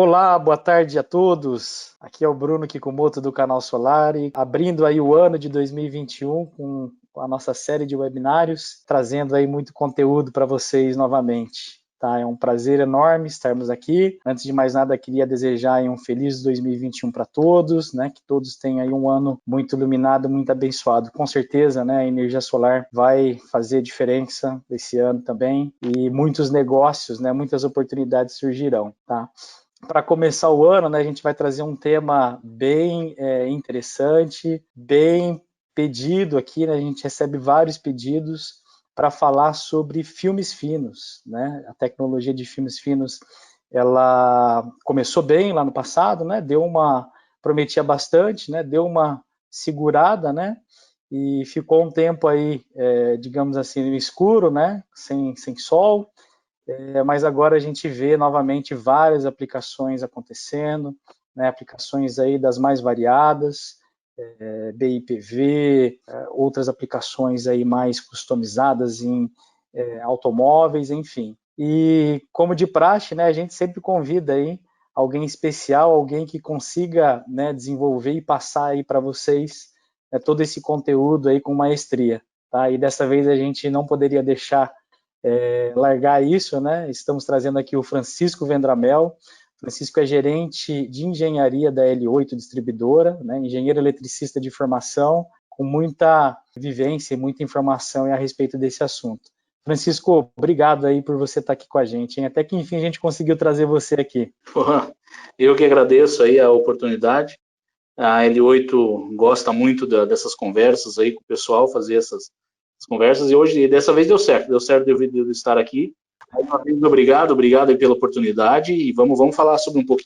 Olá, boa tarde a todos. Aqui é o Bruno Kikumoto do canal Solari, abrindo aí o ano de 2021 com a nossa série de webinários, trazendo aí muito conteúdo para vocês novamente. Tá? É um prazer enorme estarmos aqui. Antes de mais nada, queria desejar aí um feliz 2021 para todos, né? Que todos tenham aí um ano muito iluminado, muito abençoado. Com certeza, né? A energia solar vai fazer diferença esse ano também e muitos negócios, né? Muitas oportunidades surgirão, tá? Para começar o ano, né, a gente vai trazer um tema bem interessante, bem pedido aqui, né, a gente recebe vários pedidos para falar sobre filmes finos, né, a tecnologia de filmes finos, ela começou bem lá no passado, né, prometia bastante, né, deu uma segurada, né, e ficou um tempo aí, digamos assim, no escuro, né, sem sol, mas agora a gente vê novamente várias aplicações acontecendo, né, aplicações aí das mais variadas, BIPV, outras aplicações aí mais customizadas em automóveis, enfim. E como de praxe, né, a gente sempre convida aí alguém especial, alguém que consiga, né, desenvolver e passar aí para vocês, né, todo esse conteúdo aí com maestria, tá? E dessa vez a gente não poderia deixar largar isso, né? Estamos trazendo aqui o Francisco Vendramel. Francisco é gerente de engenharia da L8 Distribuidora, né? Engenheiro eletricista de formação, com muita vivência e muita informação a respeito desse assunto. Francisco, obrigado aí por você estar aqui com a gente, hein? Até que enfim a gente conseguiu trazer você aqui. Eu que agradeço aí a oportunidade. A L8 gosta muito dessas conversas aí com o pessoal, fazer essas conversas, e hoje, dessa vez deu certo de eu estar aqui. Mais uma vez, obrigado aí pela oportunidade, e vamos falar sobre um pouco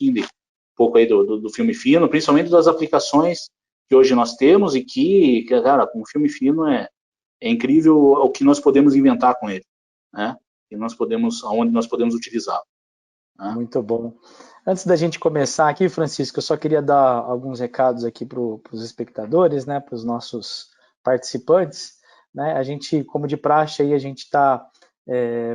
aí do filme fino, principalmente das aplicações que hoje nós temos, e cara, com o filme fino é incrível o que nós podemos inventar com ele, né? Aonde nós podemos utilizá-lo. Né? Muito bom. Antes da gente começar aqui, Francisco, eu só queria dar alguns recados aqui para os espectadores, né, para os nossos participantes. Né? A gente, como de praxe, aí, a gente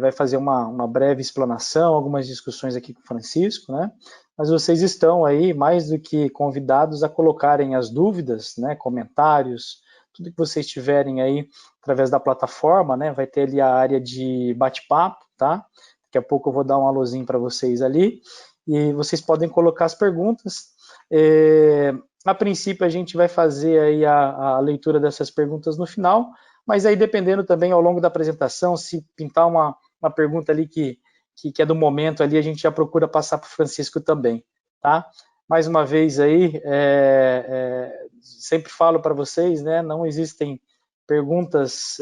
vai fazer uma breve explanação, algumas discussões aqui com o Francisco, né? Mas vocês estão aí mais do que convidados a colocarem as dúvidas, né, comentários, tudo que vocês tiverem aí através da plataforma, né? Vai ter ali a área de bate-papo, tá? Daqui a pouco eu vou dar um alôzinho para vocês ali e vocês podem colocar as perguntas. A princípio, a gente vai fazer aí a leitura dessas perguntas no final, mas aí dependendo também ao longo da apresentação, se pintar uma pergunta ali que é do momento ali, a gente já procura passar para o Francisco também, tá? Mais uma vez aí, sempre falo para vocês, né, não existem perguntas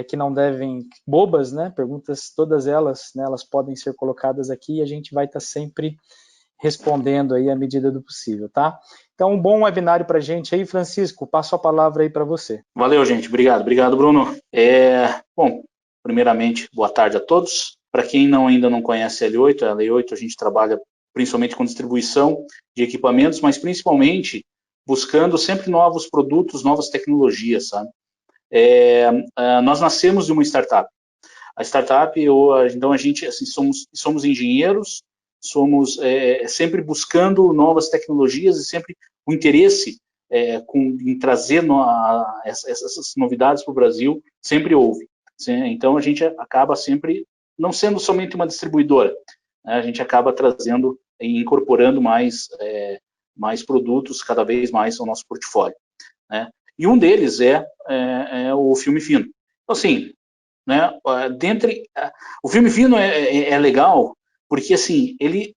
que não devem, bobas, né? Perguntas, todas elas, né, elas podem ser colocadas aqui e a gente vai estar sempre respondendo aí à medida do possível, tá? Então, um bom webinário para a gente aí, Francisco, passo a palavra aí para você. Valeu, gente. Obrigado, Bruno. Bom, primeiramente, boa tarde a todos. Para quem ainda não conhece a L8 a gente trabalha principalmente com distribuição de equipamentos, mas principalmente buscando sempre novos produtos, novas tecnologias, sabe? Nós nascemos de uma startup. A startup, então a gente assim, somos engenheiros, somos sempre buscando novas tecnologias e sempre o interesse em trazer essas novidades para o Brasil sempre houve. Então a gente acaba sempre não sendo somente uma distribuidora, né? A gente acaba trazendo e incorporando mais produtos cada vez mais ao nosso portfólio, né? E um deles é o filme fino. Então, assim, né, o filme fino é legal porque, assim, ele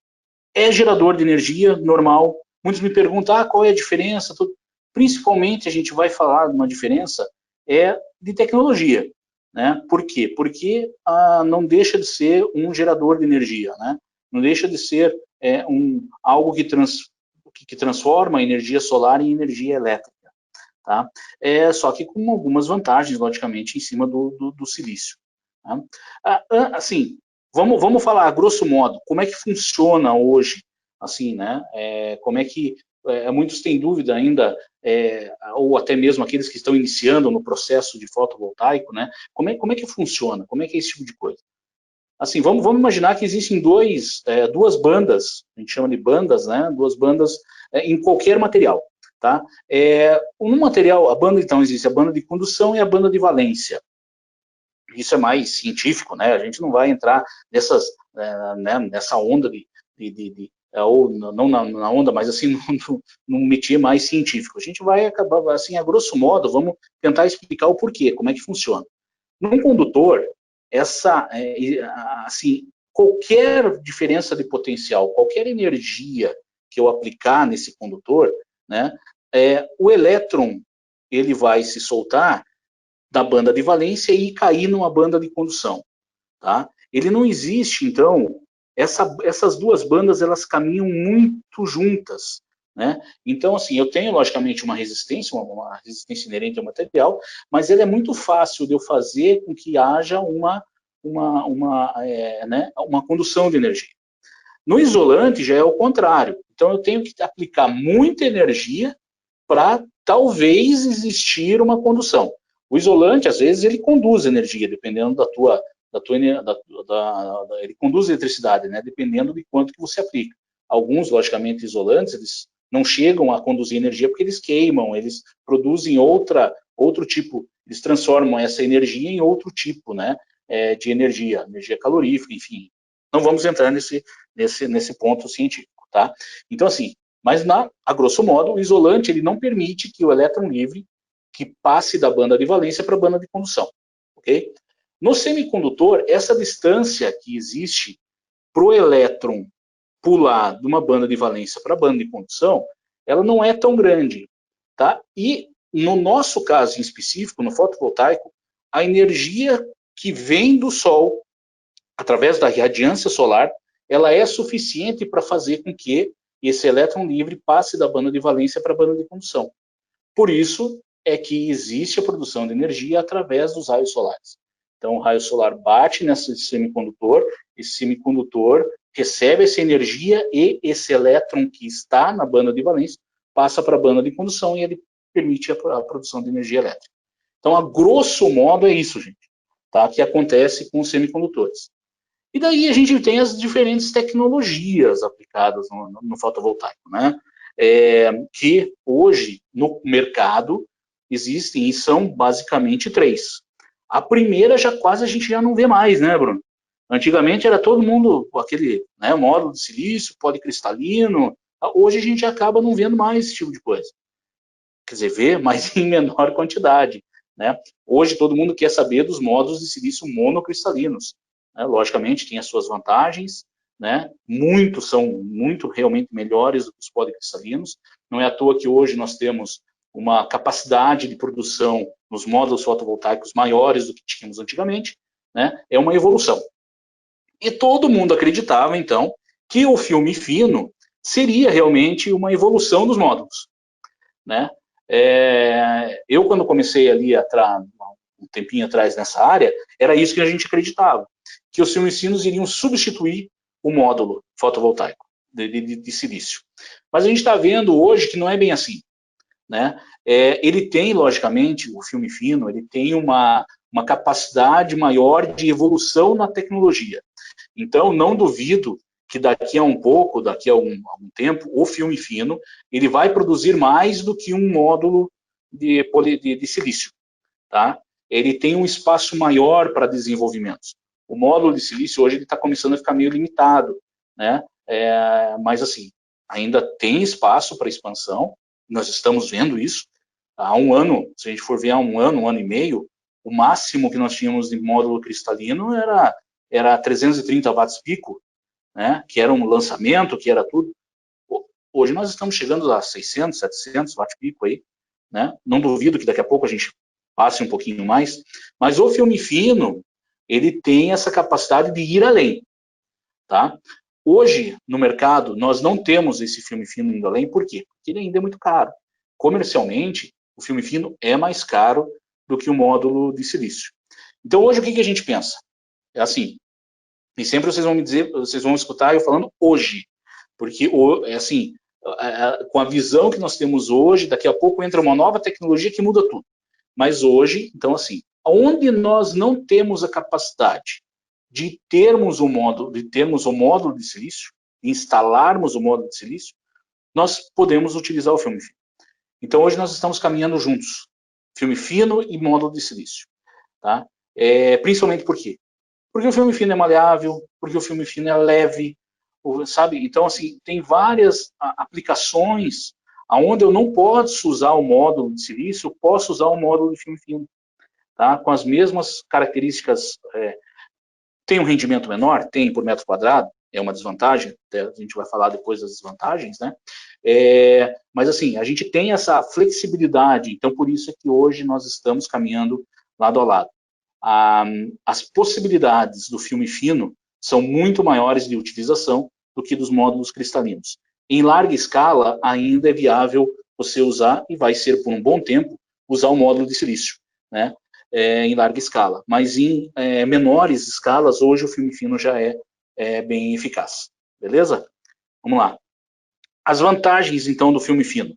é gerador de energia normal. Muitos me perguntam, qual é a diferença? Principalmente, a gente vai falar de uma diferença de tecnologia, né? Por quê? Porque não deixa de ser um gerador de energia, né? Não deixa de ser algo que transforma a energia solar em energia elétrica. Tá? Só que com algumas vantagens, logicamente, em cima do silício. Tá? Assim, vamos falar, grosso modo, como é que funciona hoje, assim, né? Como é que muitos têm dúvida ainda, ou até mesmo aqueles que estão iniciando no processo de fotovoltaico, né? Como é que funciona? Como é que é esse tipo de coisa? assim, vamos imaginar que existem duas bandas, a gente chama de bandas, né? Duas bandas em qualquer material, tá? No material, a banda, então, existe a banda de condução e a banda de valência. Isso é mais científico, né? A gente não vai entrar nessa onda ou não na onda, mas assim, num métier mais científico. A gente vai acabar, assim, a grosso modo, vamos tentar explicar o porquê, como é que funciona. Num condutor, assim, qualquer diferença de potencial, qualquer energia que eu aplicar nesse condutor, né, o elétron ele vai se soltar da banda de valência e cair numa banda de condução, tá? Ele não existe, então, essas duas bandas elas caminham muito juntas, né? Então, assim, eu tenho logicamente uma resistência inerente ao material, mas ele é muito fácil de eu fazer com que haja uma condução de energia. No isolante já é o contrário. Então eu tenho que aplicar muita energia para talvez existir uma condução. O isolante, às vezes, ele conduz energia, dependendo ele conduz eletricidade, né? Dependendo de quanto que você aplica. Alguns, logicamente, isolantes, eles não chegam a conduzir energia porque eles queimam, eles produzem outro tipo, eles transformam essa energia em outro tipo, né? De energia calorífica, enfim. Não vamos entrar nesse ponto científico, tá? Então, assim, mas a grosso modo, o isolante ele não permite que o elétron livre que passe da banda de valência para a banda de condução, ok? No semicondutor, essa distância que existe para o elétron pular de uma banda de valência para a banda de condução, ela não é tão grande, tá? E no nosso caso em específico, no fotovoltaico, a energia que vem do Sol, através da radiância solar, ela é suficiente para fazer com que esse elétron livre passe da banda de valência para a banda de condução. Por isso é que existe a produção de energia através dos raios solares. Então, o raio solar bate nesse semicondutor, esse semicondutor recebe essa energia e esse elétron que está na banda de valência passa para a banda de condução e ele permite a produção de energia elétrica. Então, a grosso modo, é isso, gente, tá? Que acontece com os semicondutores. E daí a gente tem as diferentes tecnologias aplicadas no fotovoltaico, né? Que hoje no mercado existem e são basicamente 3. A primeira quase a gente já não vê mais, né, Bruno? Antigamente era todo mundo aquele, né, módulo de silício, policristalino. Hoje a gente acaba não vendo mais esse tipo de coisa. Quer dizer, vê, mas em menor quantidade, né? Hoje todo mundo quer saber dos módulos de silício monocristalinos. Logicamente, tem as suas vantagens, né? Muitos são muito realmente melhores do que os policristalinos. Não é à toa que hoje nós temos uma capacidade de produção nos módulos fotovoltaicos maiores do que tínhamos antigamente, né? É uma evolução. E todo mundo acreditava, então, que o filme fino seria realmente uma evolução dos módulos, né? Eu, quando comecei ali um tempinho atrás nessa área, era isso que a gente acreditava, que os filmes finos iriam substituir o módulo fotovoltaico de silício. Mas a gente está vendo hoje que não é bem assim, né? Ele tem, logicamente, o filme fino, ele tem uma capacidade maior de evolução na tecnologia. Então, não duvido que daqui a um tempo, o filme fino, ele vai produzir mais do que um módulo de silício, tá? Ele tem um espaço maior para desenvolvimentos. O módulo de silício hoje ele está começando a ficar meio limitado, né? Mas assim, ainda tem espaço para expansão. Nós estamos vendo isso. Há um ano, se a gente for ver há um ano e meio, o máximo que nós tínhamos de módulo cristalino era 330 watts pico, né? Que era um lançamento, que era tudo. Hoje nós estamos chegando a 600, 700 watts pico aí, né? Não duvido que daqui a pouco a gente passe um pouquinho mais, mas o filme fino, ele tem essa capacidade de ir além, tá? Hoje, no mercado, nós não temos esse filme fino indo além, por quê? Porque ele ainda é muito caro. Comercialmente, o filme fino é mais caro do que o módulo de silício. Então, hoje, o que a gente pensa? É assim, e sempre vocês vão me dizer, vocês vão escutar eu falando hoje, porque é assim, com a visão que nós temos hoje, daqui a pouco entra uma nova tecnologia que muda tudo. Mas hoje, então assim, onde nós não temos a capacidade de termos o módulo de silício, instalarmos o módulo de silício, nós podemos utilizar o filme fino. Então, hoje nós estamos caminhando juntos, filme fino e módulo de silício. Tá? Principalmente por quê? Porque o filme fino é maleável, porque o filme fino é leve, sabe? Então, assim, tem várias aplicações onde eu não posso usar o módulo de silício, eu posso usar o módulo de filme fino, tá? Com as mesmas características. Tem um rendimento menor? Tem, por metro quadrado, é uma desvantagem, a gente vai falar depois das desvantagens, né? Mas, assim, a gente tem essa flexibilidade, então, por isso é que hoje nós estamos caminhando lado a lado. As possibilidades do filme fino são muito maiores de utilização do que dos módulos cristalinos. Em larga escala, ainda é viável você usar, e vai ser por um bom tempo, usar o módulo de silício, né? Em larga escala. Mas em menores escalas, hoje o filme fino já é bem eficaz. Beleza? Vamos lá. As vantagens, então, do filme fino.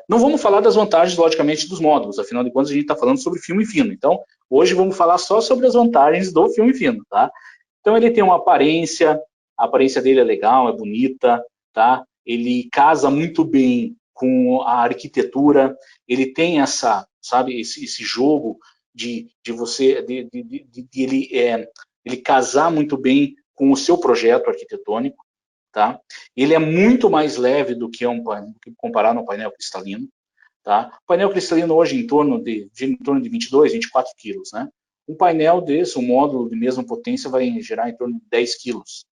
Não vamos falar das vantagens, logicamente, dos módulos, afinal de contas a gente está falando sobre filme fino. Então, hoje vamos falar só sobre as vantagens do filme fino, tá? Então, ele tem uma aparência, a aparência dele é legal, é bonita, tá? Ele casa muito bem com a arquitetura, ele tem esse jogo de você, ele casar muito bem com o seu projeto arquitetônico. Tá? Ele é muito mais leve do que comparado ao painel cristalino. Tá? O painel cristalino hoje em torno de 22, 24 quilos. Né? Um painel desse, um módulo de mesma potência, vai gerar em torno de 10 quilos.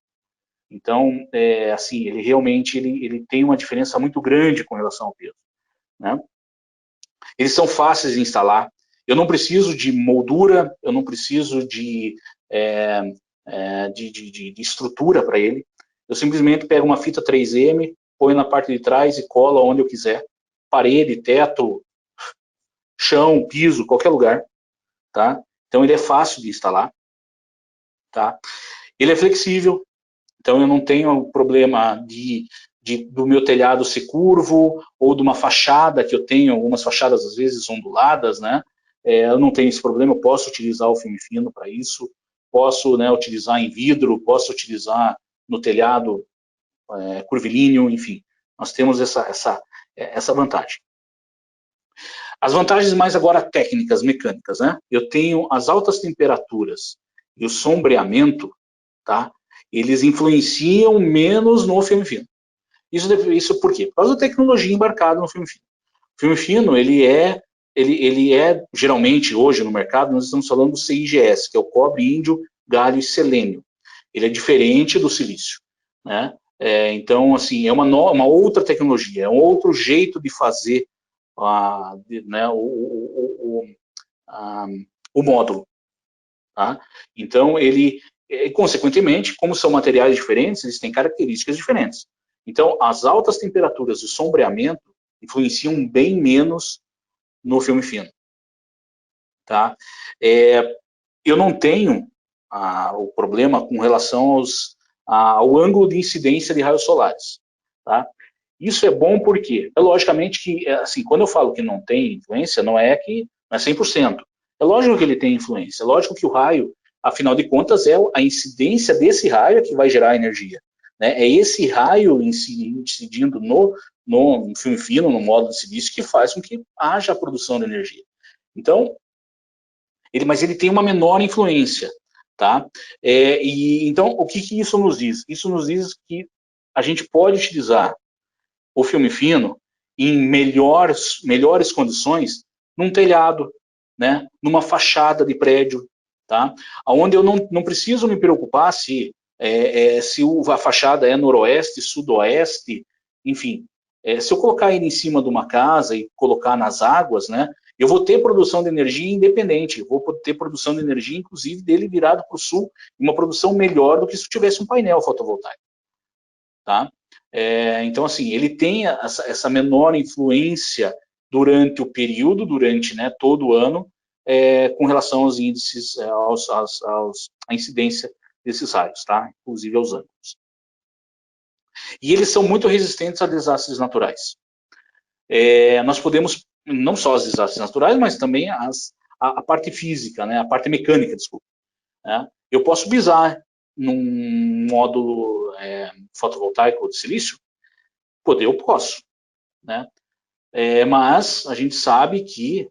Então, assim, ele realmente ele tem uma diferença muito grande com relação ao peso. Né? Eles são fáceis de instalar. Eu não preciso de moldura, eu não preciso de estrutura para ele. Eu simplesmente pego uma fita 3M, ponho na parte de trás e colo onde eu quiser. Parede, teto, chão, piso, qualquer lugar. Tá? Então ele é fácil de instalar. Tá? Ele é flexível, então eu não tenho problema do meu telhado ser curvo, ou de uma fachada, que eu tenho algumas fachadas às vezes onduladas, né? Eu não tenho esse problema, eu posso utilizar o filme fino para isso, posso, né, utilizar em vidro, posso utilizar no telhado curvilíneo, enfim, nós temos essa vantagem. As vantagens mais agora técnicas, mecânicas, né? Eu tenho as altas temperaturas e o sombreamento, tá? Eles influenciam menos no filme fino. Isso por quê? Por causa da tecnologia embarcada no filme fino. O filme fino, ele é geralmente, hoje no mercado, nós estamos falando do CIGS, que é o cobre, índio, galho e selênio. Ele é diferente do silício, né? Então, assim, é uma outra tecnologia, é um outro jeito de fazer né, o módulo. Tá? Então, consequentemente, como são materiais diferentes, eles têm características diferentes. Então, as altas temperaturas e sombreamento influenciam bem menos no filme fino. Tá? Eu não tenho o problema com relação ao ângulo de incidência de raios solares. Tá? Isso é bom porque, logicamente que, assim, quando eu falo que não tem influência, não é 100%. É lógico que ele tem influência, é lógico que o raio, afinal de contas, é a incidência desse raio que vai gerar energia. Né? É esse raio incidindo no filme fino, no módulo de silício, que faz com que haja a produção de energia. Então, mas ele tem uma menor influência. Tá? Então, o que isso nos diz? Isso nos diz que a gente pode utilizar o filme fino em melhores condições num telhado, né? Numa fachada de prédio, tá? Onde eu não preciso me preocupar se a fachada é noroeste, sudoeste, enfim. Se eu colocar ele em cima de uma casa e colocar nas águas, né? Eu vou ter produção de energia independente, eu vou ter produção de energia, inclusive, dele virado para o sul, uma produção melhor do que se tivesse um painel fotovoltaico. Tá? Então, assim, ele tem essa menor influência durante o período, durante, né, todo o ano, com relação aos índices, à incidência desses raios, tá? Inclusive aos ângulos. E eles são muito resistentes a desastres naturais. Nós podemos, não só os desastres naturais, mas também a parte física, né, a parte mecânica, desculpa. Né? Eu posso pisar num módulo fotovoltaico de silício? Poder, eu posso, né? Mas a gente sabe que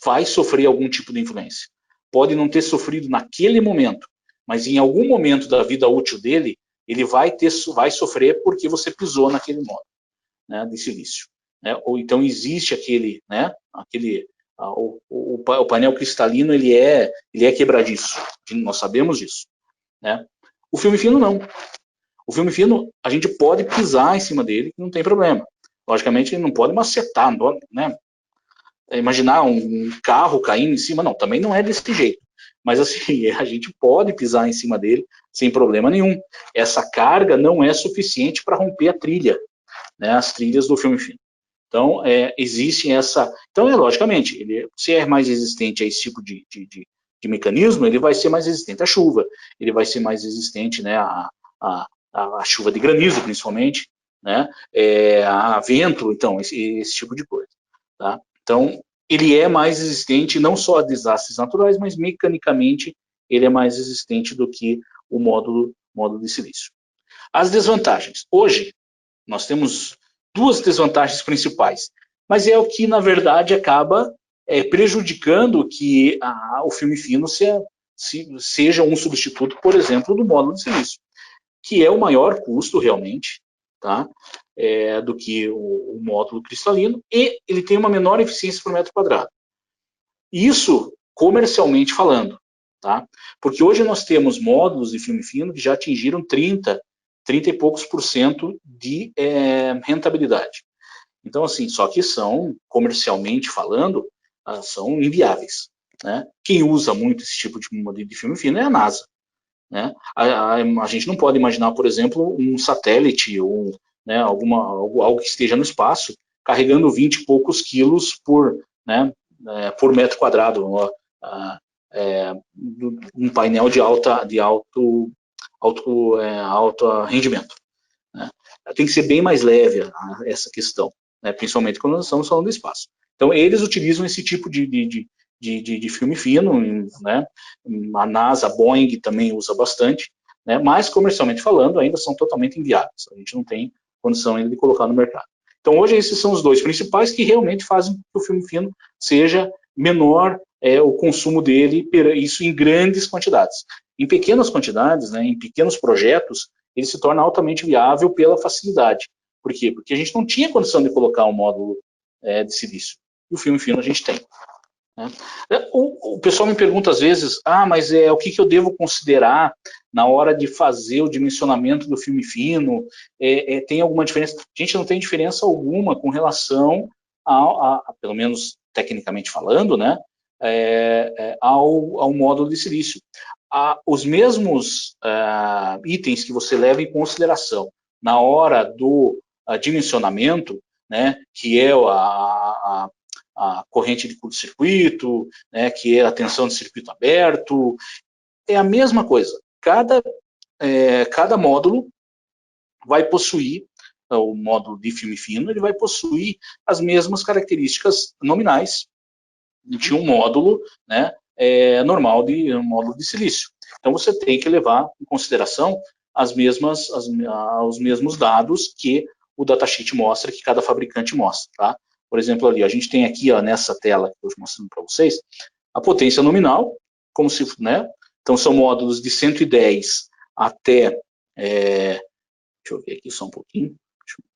vai sofrer algum tipo de influência. Pode não ter sofrido naquele momento, mas em algum momento da vida útil dele, ele vai sofrer porque você pisou naquele módulo, né, de silício. Né? Ou então existe aquele, né, o painel cristalino, ele é quebradiço, nós sabemos disso. Né? O filme fino não. O filme fino, a gente pode pisar em cima dele, não tem problema. Logicamente, ele não pode macetar, né? Imaginar um carro caindo em cima, não, também não é desse jeito. Mas assim, a gente pode pisar em cima dele sem problema nenhum. Essa carga não é suficiente para romper a trilha, né, as trilhas do filme fino. Então, existe essa... Então, logicamente, se é mais resistente a esse tipo de mecanismo, ele vai ser mais resistente à chuva, ele vai ser mais resistente, né, a chuva de granizo, principalmente, né, a vento, então, esse tipo de coisa. Tá? Então, ele é mais resistente não só a desastres naturais, mas mecanicamente ele é mais resistente do que o módulo de silício. As desvantagens. Hoje, nós temos duas desvantagens principais, mas é o que, na verdade, acaba prejudicando que o filme fino seja um substituto, por exemplo, do módulo de silício, que é o maior custo, realmente, tá? Do que o módulo cristalino, e ele tem uma menor eficiência por metro quadrado. Isso, comercialmente falando, tá? Porque hoje nós temos módulos de filme fino que já atingiram 30 e poucos % de rentabilidade. Então, assim, só que são, comercialmente falando, são inviáveis. Né? Quem usa muito esse tipo de filme fino é a NASA. Né? A gente não pode imaginar, por exemplo, um satélite ou, né, algo que esteja no espaço carregando 20 e poucos quilos por metro quadrado, um painel de alto rendimento. Né? Tem que ser bem mais leve essa questão, né? Principalmente quando nós estamos falando do espaço. Então, eles utilizam esse tipo de filme fino, né? A NASA, a Boeing também usa bastante, né? Mas comercialmente falando, ainda são totalmente inviáveis. A gente não tem condição ainda de colocar no mercado. Então, hoje, esses são os dois principais que realmente fazem que o filme fino seja menor o consumo dele, isso em grandes quantidades. Em pequenas quantidades, né, em pequenos projetos, ele se torna altamente viável pela facilidade. Por quê? Porque a gente não tinha condição de colocar um módulo de silício. E o filme fino a gente tem. Né? O pessoal me pergunta às vezes, mas o que eu devo considerar na hora de fazer o dimensionamento do filme fino? Tem alguma diferença? A gente não tem diferença alguma com relação pelo menos tecnicamente falando, né, ao módulo de silício. Os mesmos itens que você leva em consideração na hora do dimensionamento, né, que é a corrente de curto-circuito, né, que é a tensão de circuito aberto, é a mesma coisa. Cada módulo vai possuir, o módulo de filme fino, ele vai possuir as mesmas características nominais de um módulo, né, normal um módulo de silício. Então você tem que levar em consideração os mesmos dados que o datasheet mostra, que cada fabricante mostra, tá? Por exemplo, ali, a gente tem aqui, ó, nessa tela que eu estou mostrando para vocês, a potência nominal, como se, né? Então, são módulos de 110 até, deixa eu ver aqui só um pouquinho,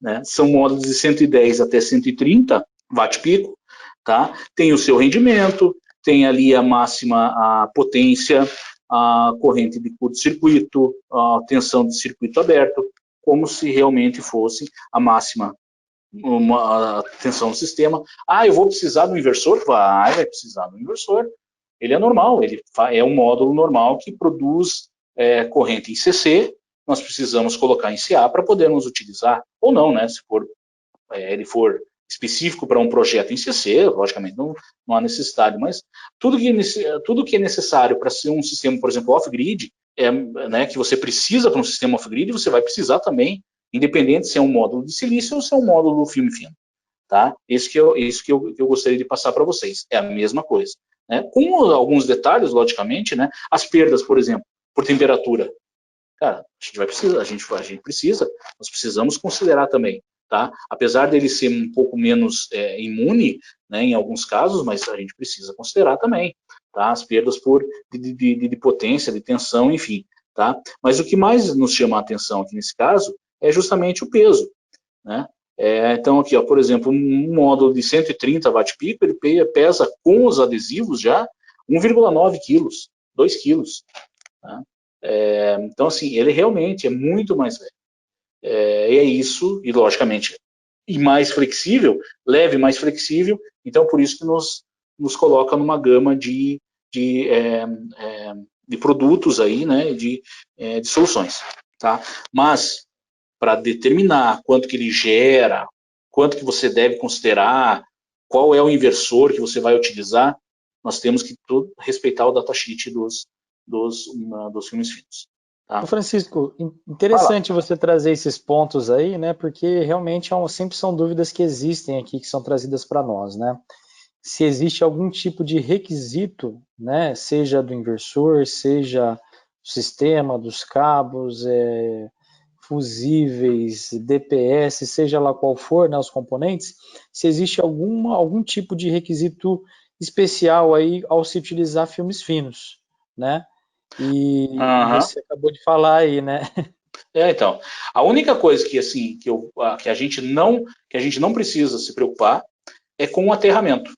né? São módulos de 110 até 130 watt-pico, tá? Tem o seu rendimento, tem ali a máxima, a potência, a corrente de curto-circuito, a tensão de circuito aberto, como se realmente fosse a máxima uma tensão no sistema. Eu vou precisar do inversor? Vai precisar do inversor. Ele é normal, ele é um módulo normal que produz corrente em CC, nós precisamos colocar em CA para podermos utilizar, ou não, né? Se ele for específico para um projeto em CC, logicamente não há necessidade, mas tudo que é necessário para ser um sistema, por exemplo, off-grid, né, que você precisa para um sistema off-grid, você vai precisar também, independente se é um módulo de silício ou se é um módulo filme fino. Tá? Isso que eu gostaria de passar para vocês. É a mesma coisa. né? Com alguns detalhes, logicamente, né? As perdas, por exemplo, por temperatura. Cara, a gente precisa, nós precisamos considerar também, tá? Apesar dele ser um pouco menos imune, né, em alguns casos, mas a gente precisa considerar também, tá? As perdas de potência, de tensão, enfim, tá? Mas o que mais nos chama a atenção aqui nesse caso é justamente o peso, né? Então aqui, ó, por exemplo, um módulo de 130 watt-pico, ele pesa com os adesivos já 1,9 quilos, 2 quilos, tá? Então, assim, ele realmente é muito mais leve. E é isso, e logicamente, e mais flexível, leve, mais flexível, então por isso que nos coloca numa gama de, é, de produtos aí, né, de soluções, tá? Mas, para determinar quanto que ele gera, quanto que você deve considerar, qual é o inversor que você vai utilizar, nós temos que respeitar o datasheet dos filmes finos. Tá? Ô Francisco, interessante você trazer esses pontos aí, né? Porque realmente sempre são dúvidas que existem aqui, que são trazidas para nós, né? Se existe algum tipo de requisito, né? Seja do inversor, seja do sistema, dos cabos, fusíveis, DPS, seja lá qual for, né? Os componentes, se existe algum tipo de requisito especial aí ao se utilizar filmes finos, né? E você acabou de falar aí, né? Então, a única coisa que assim que a gente não precisa se preocupar é com o aterramento,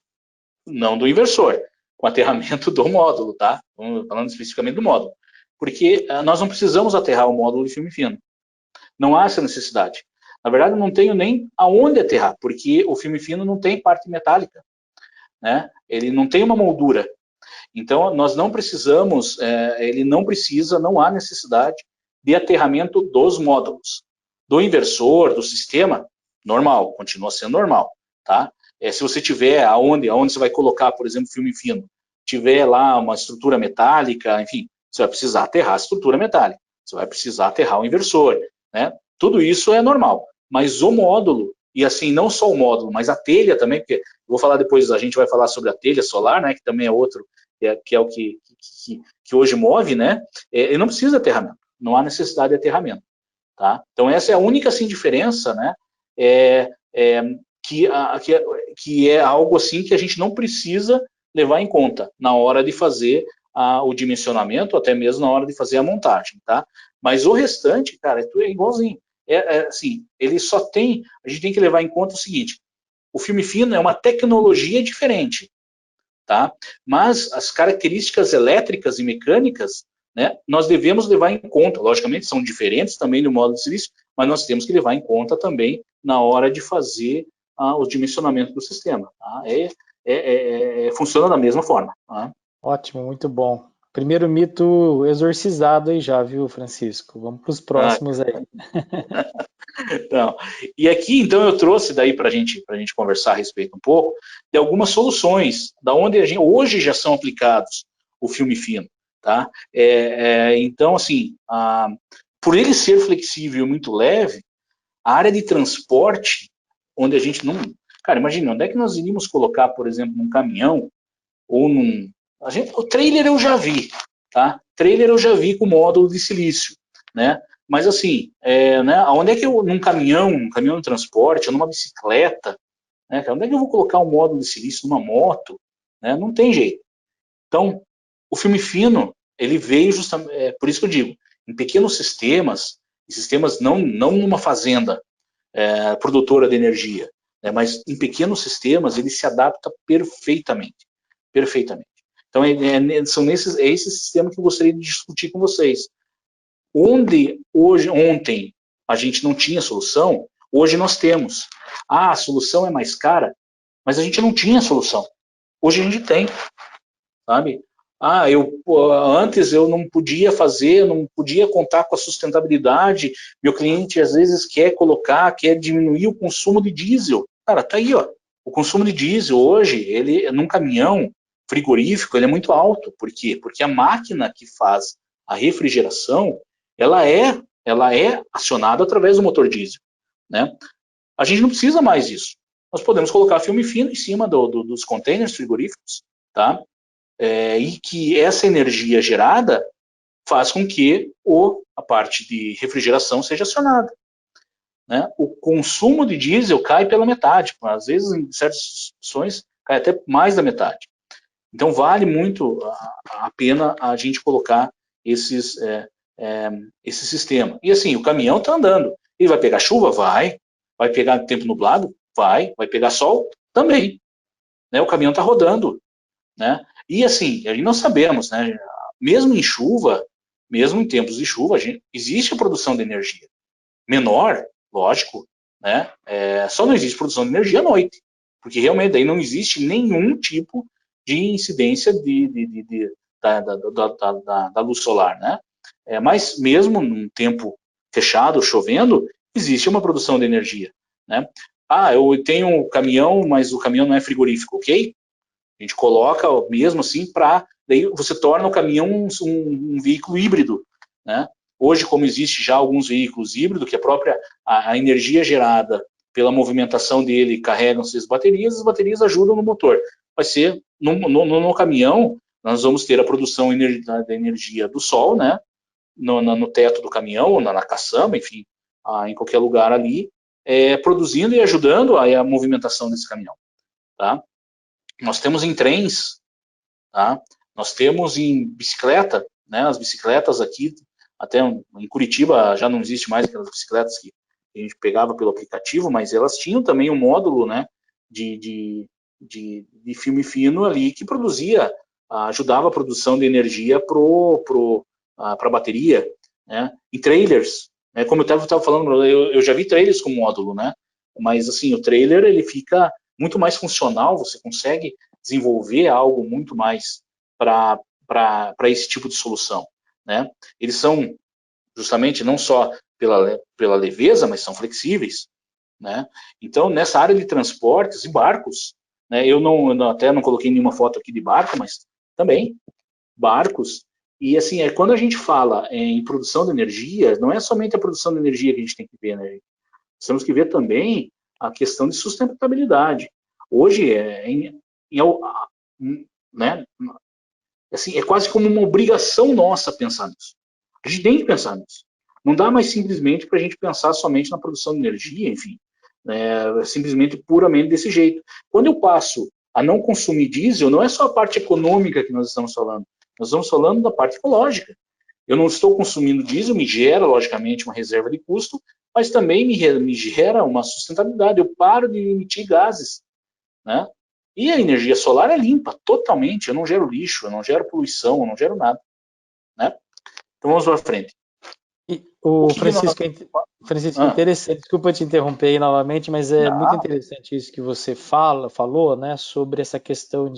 não do inversor, com o aterramento do módulo, tá? Falando especificamente do módulo, porque nós não precisamos aterrar o módulo de filme fino, não há essa necessidade. Na verdade, eu não tenho nem aonde aterrar, porque o filme fino não tem parte metálica, né? Ele não tem uma moldura. Então, nós não precisamos, ele não precisa, não há necessidade de aterramento dos módulos. Do inversor, do sistema, normal, continua sendo normal, tá? Se você tiver aonde você vai colocar, por exemplo, filme fino, tiver lá uma estrutura metálica, enfim, você vai precisar aterrar a estrutura metálica, você vai precisar aterrar o inversor, né? Tudo isso é normal, mas o módulo, e assim, não só o módulo, mas a telha também, porque eu vou falar depois, a gente vai falar sobre a telha solar, né, que também é outro, que é o que hoje move, né? Ele não precisa de aterramento, não há necessidade de aterramento, tá? Então essa é a única assim diferença, né? Que é algo assim que a gente não precisa levar em conta na hora de fazer o dimensionamento, até mesmo na hora de fazer a montagem, tá? Mas o restante, cara, é igualzinho. Assim, ele só tem, a gente tem que levar em conta o seguinte: o filme fino é uma tecnologia diferente, tá? Mas as características elétricas e mecânicas, né, nós devemos levar em conta. Logicamente, são diferentes também do módulo de silício, mas nós temos que levar em conta também na hora de fazer o dimensionamento do sistema. Tá? Funciona da mesma forma. Tá? Ótimo, muito bom. Primeiro mito exorcizado aí já, viu, Francisco? Vamos para os próximos aí. Então, e aqui, então, eu trouxe daí para a gente conversar a respeito um pouco de algumas soluções, da onde hoje já são aplicados o filme fino, tá? Então, assim, por ele ser flexível e muito leve, a área de transporte, onde a gente não... Cara, imagina, onde é que nós iríamos colocar, por exemplo, num caminhão ou o trailer eu já vi, tá? Trailer eu já vi com módulo de silício, né? Mas assim, né, onde é que num caminhão de transporte, ou numa bicicleta, né, onde é que eu vou colocar um módulo de silício numa moto? Né? Não tem jeito. Então, o filme fino, ele veio justamente, por isso que eu digo, em pequenos sistemas, não numa fazenda produtora de energia, né, mas em pequenos sistemas ele se adapta perfeitamente. Perfeitamente. Então, é esse sistema que eu gostaria de discutir com vocês. Ontem a gente não tinha solução, hoje nós temos. A solução é mais cara, mas a gente não tinha solução. Hoje a gente tem, sabe? Antes eu não podia fazer, não podia contar com a sustentabilidade. Meu cliente às vezes quer diminuir o consumo de diesel. Cara, tá aí, ó. O consumo de diesel hoje, ele num caminhão frigorífico, ele é muito alto. Por quê? Porque a máquina que faz a refrigeração, ela é acionada através do motor diesel, né? A gente não precisa mais disso. Nós podemos colocar filme fino em cima dos containers frigoríficos, tá? e que essa energia gerada faz com que a parte de refrigeração seja acionada. Né? O consumo de diesel cai pela metade, às vezes em certas situações cai até mais da metade. Então vale muito a pena a gente colocar esse sistema. E assim, o caminhão está andando. Ele vai pegar chuva? Vai pegar tempo nublado? Vai pegar sol? Também. Né? O caminhão está rodando. Né? E assim, a gente não sabemos, né? Mesmo em chuva, mesmo em tempos de chuva, existe a produção de energia. Menor, lógico, né? Só não existe produção de energia à noite, porque realmente daí não existe nenhum tipo de incidência da luz solar, né? Mas mesmo num tempo fechado, chovendo, existe uma produção de energia, né? Eu tenho um caminhão, mas o caminhão não é frigorífico, ok? A gente coloca mesmo assim daí você torna o caminhão um veículo híbrido, né? Hoje, como existe já alguns veículos híbridos, que a energia gerada pela movimentação dele carregam-se as baterias ajudam no motor. Vai ser, no caminhão, nós vamos ter a produção da energia do sol, né? No teto do caminhão, na caçamba, enfim, em qualquer lugar ali, produzindo e ajudando a movimentação desse caminhão. Tá? Nós temos em trens, tá? Nós temos em bicicleta, né? As bicicletas aqui, até em Curitiba já não existe mais aquelas bicicletas que a gente pegava pelo aplicativo, mas elas tinham também um módulo, né, de filme fino ali que ajudava a produção de energia para a bateria, né? Em trailers, né? Como eu estava falando, eu já vi trailers com módulo, né? Mas assim, o trailer ele fica muito mais funcional, você consegue desenvolver algo muito mais para esse tipo de solução, né? Eles são justamente não só pela leveza, mas são flexíveis, né? Então, nessa área de transportes e barcos, né, eu até não coloquei nenhuma foto aqui de barco, mas também barcos. E assim, quando a gente fala em produção de energia, não é somente a produção de energia que a gente tem que ver, né? Nós temos que ver também a questão de sustentabilidade. Hoje, né, assim, é quase como uma obrigação nossa pensar nisso. A gente tem que pensar nisso. Não dá mais simplesmente para a gente pensar somente na produção de energia, enfim, simplesmente puramente desse jeito. Quando eu passo a não consumir diesel, não é só a parte econômica que nós estamos falando, nós estamos falando da parte ecológica. Eu não estou consumindo diesel, me gera, logicamente, uma reserva de custo, mas também me gera uma sustentabilidade. Eu paro de emitir gases, né? E a energia solar é limpa, totalmente. Eu não gero lixo, eu não gero poluição, eu não gero nada, né? Então vamos para frente. E o Francisco, interessante, desculpa te interromper aí novamente, mas é muito interessante isso que você falou, né, sobre essa questão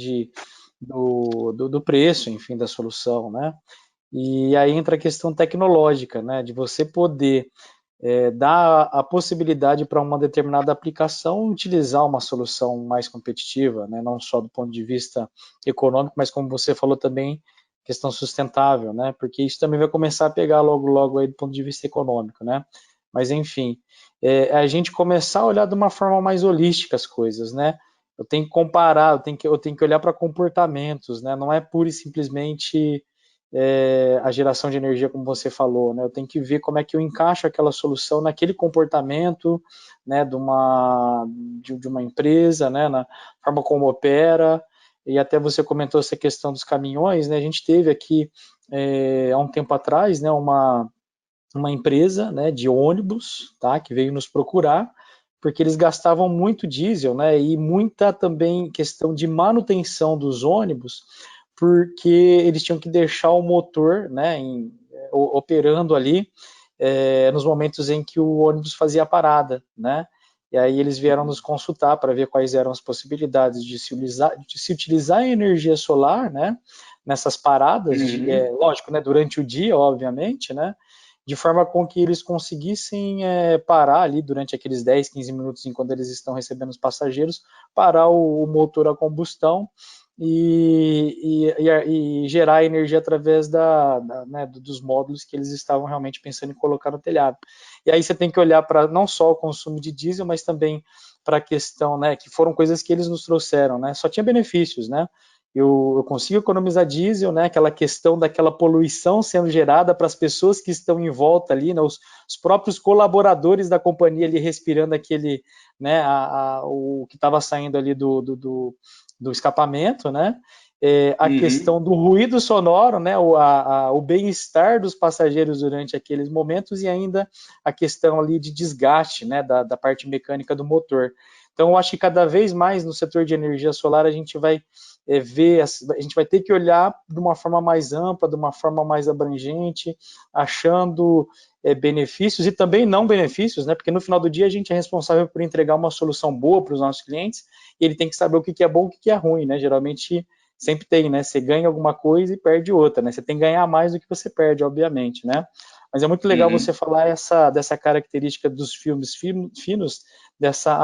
do preço, enfim, da solução, né? E aí entra a questão tecnológica, né, de você poder dar a possibilidade para uma determinada aplicação utilizar uma solução mais competitiva, né, não só do ponto de vista econômico, mas como você falou também, questão sustentável, né, porque isso também vai começar a pegar logo aí do ponto de vista econômico, né, mas enfim, a gente começar a olhar de uma forma mais holística as coisas, né, eu tenho que comparar, eu tenho que olhar para comportamentos, né, não é pura e simplesmente a geração de energia, como você falou, né? Eu tenho que ver como é que eu encaixo aquela solução naquele comportamento, né, de uma empresa, né, na forma como opera, e até você comentou essa questão dos caminhões, né? A gente teve aqui, há um tempo atrás, né, uma empresa, né, de ônibus, tá, que veio nos procurar, porque eles gastavam muito diesel, né, e muita também questão de manutenção dos ônibus, porque eles tinham que deixar o motor, né, operando ali nos momentos em que o ônibus fazia a parada, né, e aí eles vieram nos consultar para ver quais eram as possibilidades de se utilizar a energia solar, né, nessas paradas, lógico, né, durante o dia, obviamente, né, de forma com que eles conseguissem parar ali durante aqueles 10, 15 minutos enquanto eles estão recebendo os passageiros, parar o motor a combustão e gerar energia através né, dos módulos que eles estavam realmente pensando em colocar no telhado. E aí você tem que olhar para não só o consumo de diesel, mas também para a questão, né, que foram coisas que eles nos trouxeram, né, só tinha benefícios, né, eu consigo economizar diesel, né? Aquela questão daquela poluição sendo gerada para as pessoas que estão em volta ali, né? Os próprios colaboradores da companhia ali respirando aquele, né? O que estava saindo ali do escapamento, né? A questão do ruído sonoro, né? O bem-estar dos passageiros durante aqueles momentos e ainda a questão ali de desgaste, né? Da parte mecânica do motor. Então, eu acho que cada vez mais no setor de energia solar a gente vai a gente vai ter que olhar de uma forma mais ampla, de uma forma mais abrangente, achando benefícios e também não benefícios, né? Porque no final do dia a gente é responsável por entregar uma solução boa para os nossos clientes e ele tem que saber o que é bom e o que é ruim, né? Geralmente sempre tem, né? Você ganha alguma coisa e perde outra, né? Você tem que ganhar mais do que você perde, obviamente, né? Mas é muito legal você falar dessa característica dos filmes finos, dessa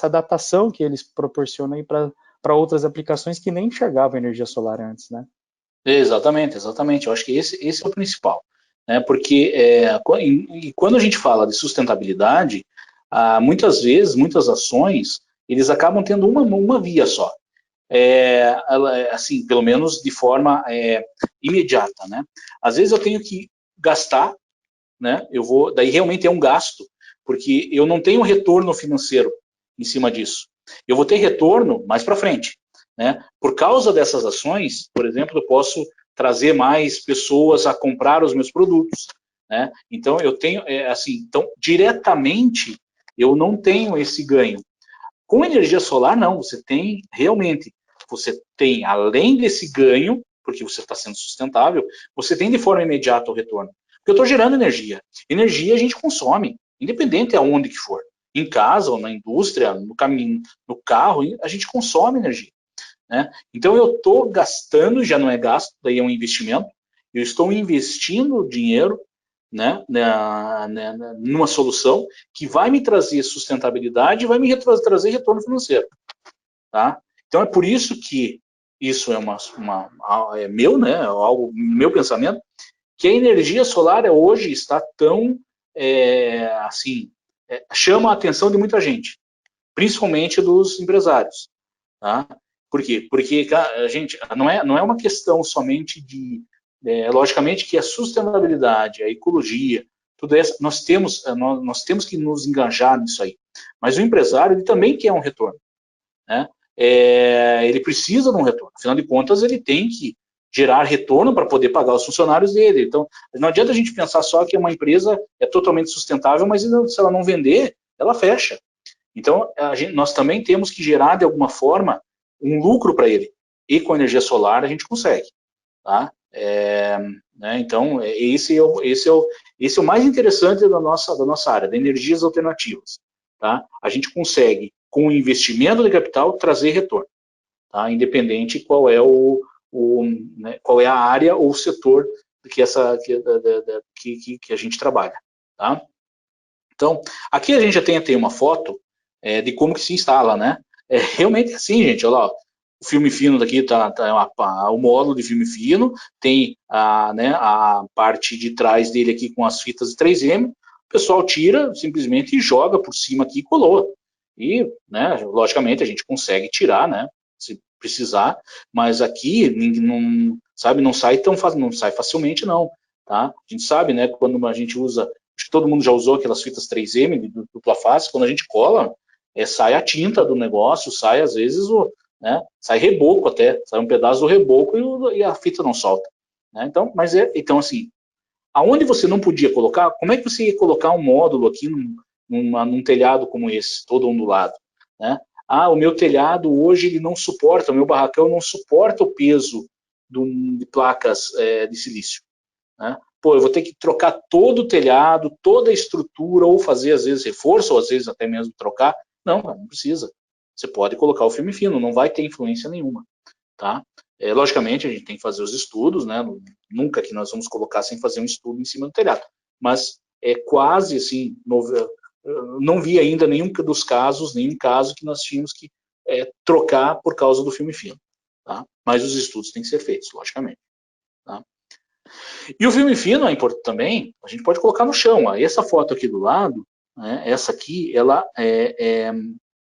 adaptação que eles proporcionam para outras aplicações que nem enxergavam energia solar antes, né? Exatamente, exatamente. Eu acho que esse é o principal, né? Porque quando a gente fala de sustentabilidade, muitas vezes, muitas ações, eles acabam tendo uma via só. Assim, pelo menos de forma imediata, né? Às vezes eu tenho que gastar, né? Daí realmente é um gasto, porque eu não tenho retorno financeiro em cima disso. Eu vou ter retorno mais para frente, né? Por causa dessas ações, por exemplo, eu posso trazer mais pessoas a comprar os meus produtos, né? Então eu tenho então diretamente eu não tenho esse ganho. Com energia solar não, você tem realmente, você tem além desse ganho, porque você está sendo sustentável, você tem de forma imediata o retorno. Porque eu estou gerando energia. Energia a gente consome, independente aonde que for. Em casa ou na indústria, no caminho, no carro, a gente consome energia, né? Então eu estou gastando, já não é gasto, daí é um investimento. Eu estou investindo dinheiro, né, numa solução que vai me trazer sustentabilidade e vai me trazer retorno financeiro, tá? Então é por isso que isso é meu, né, algo meu pensamento, que a energia solar hoje está tão chama a atenção de muita gente, principalmente dos empresários, tá? Por quê? Porque a gente não é uma questão somente de logicamente que a sustentabilidade, a ecologia, tudo isso nós temos que nos engajar nisso aí. Mas o empresário ele também quer um retorno, né? Ele precisa de um retorno. Afinal de contas, ele tem que gerar retorno para poder pagar os funcionários dele. Então, não adianta a gente pensar só que uma empresa é totalmente sustentável, mas se ela não vender, ela fecha. Então, nós também temos que gerar, de alguma forma, um lucro para ele. E com energia solar a gente consegue. Tá? Né, então, esse é o mais interessante da nossa área, de energias alternativas. Tá? A gente consegue, com o investimento de capital, trazer retorno, tá? Independente qual é né, qual é a área ou o setor que a gente trabalha. Tá? Então, aqui a gente já tem uma foto de como que se instala, né? Realmente é assim, gente, olha lá, ó, o filme fino daqui tá o módulo de filme fino, tem a parte de trás dele aqui com as fitas de 3M, o pessoal tira simplesmente e joga por cima aqui e colou. E, né, logicamente, a gente consegue tirar, né, se precisar, mas aqui não, sabe, não sai não sai facilmente não, tá? A gente sabe, né, quando a gente usa, acho que todo mundo já usou aquelas fitas 3M de dupla face, quando a gente cola, sai a tinta do negócio, sai às vezes né, sai reboco até, sai um pedaço do reboco e a fita não solta, né? Então, então assim, aonde você não podia colocar, como é que você ia colocar um módulo aqui num telhado como esse, todo ondulado, né? O meu telhado hoje ele não suporta, o meu barracão não suporta o peso de placas de silício, né? Pô, eu vou ter que trocar todo o telhado, toda a estrutura, ou fazer às vezes reforço, ou às vezes até mesmo trocar. Não precisa. Você pode colocar o filme fino, não vai ter influência nenhuma, tá? Logicamente, a gente tem que fazer os estudos, né? Nunca que nós vamos colocar sem fazer um estudo em cima do telhado. Mas é quase assim, não vi ainda nenhum caso que nós tínhamos que trocar por causa do filme fino, tá? Mas os estudos têm que ser feitos, logicamente, tá? E o filme fino é importante também, a gente pode colocar no chão. Ó. Essa foto aqui do lado, né, essa aqui, ela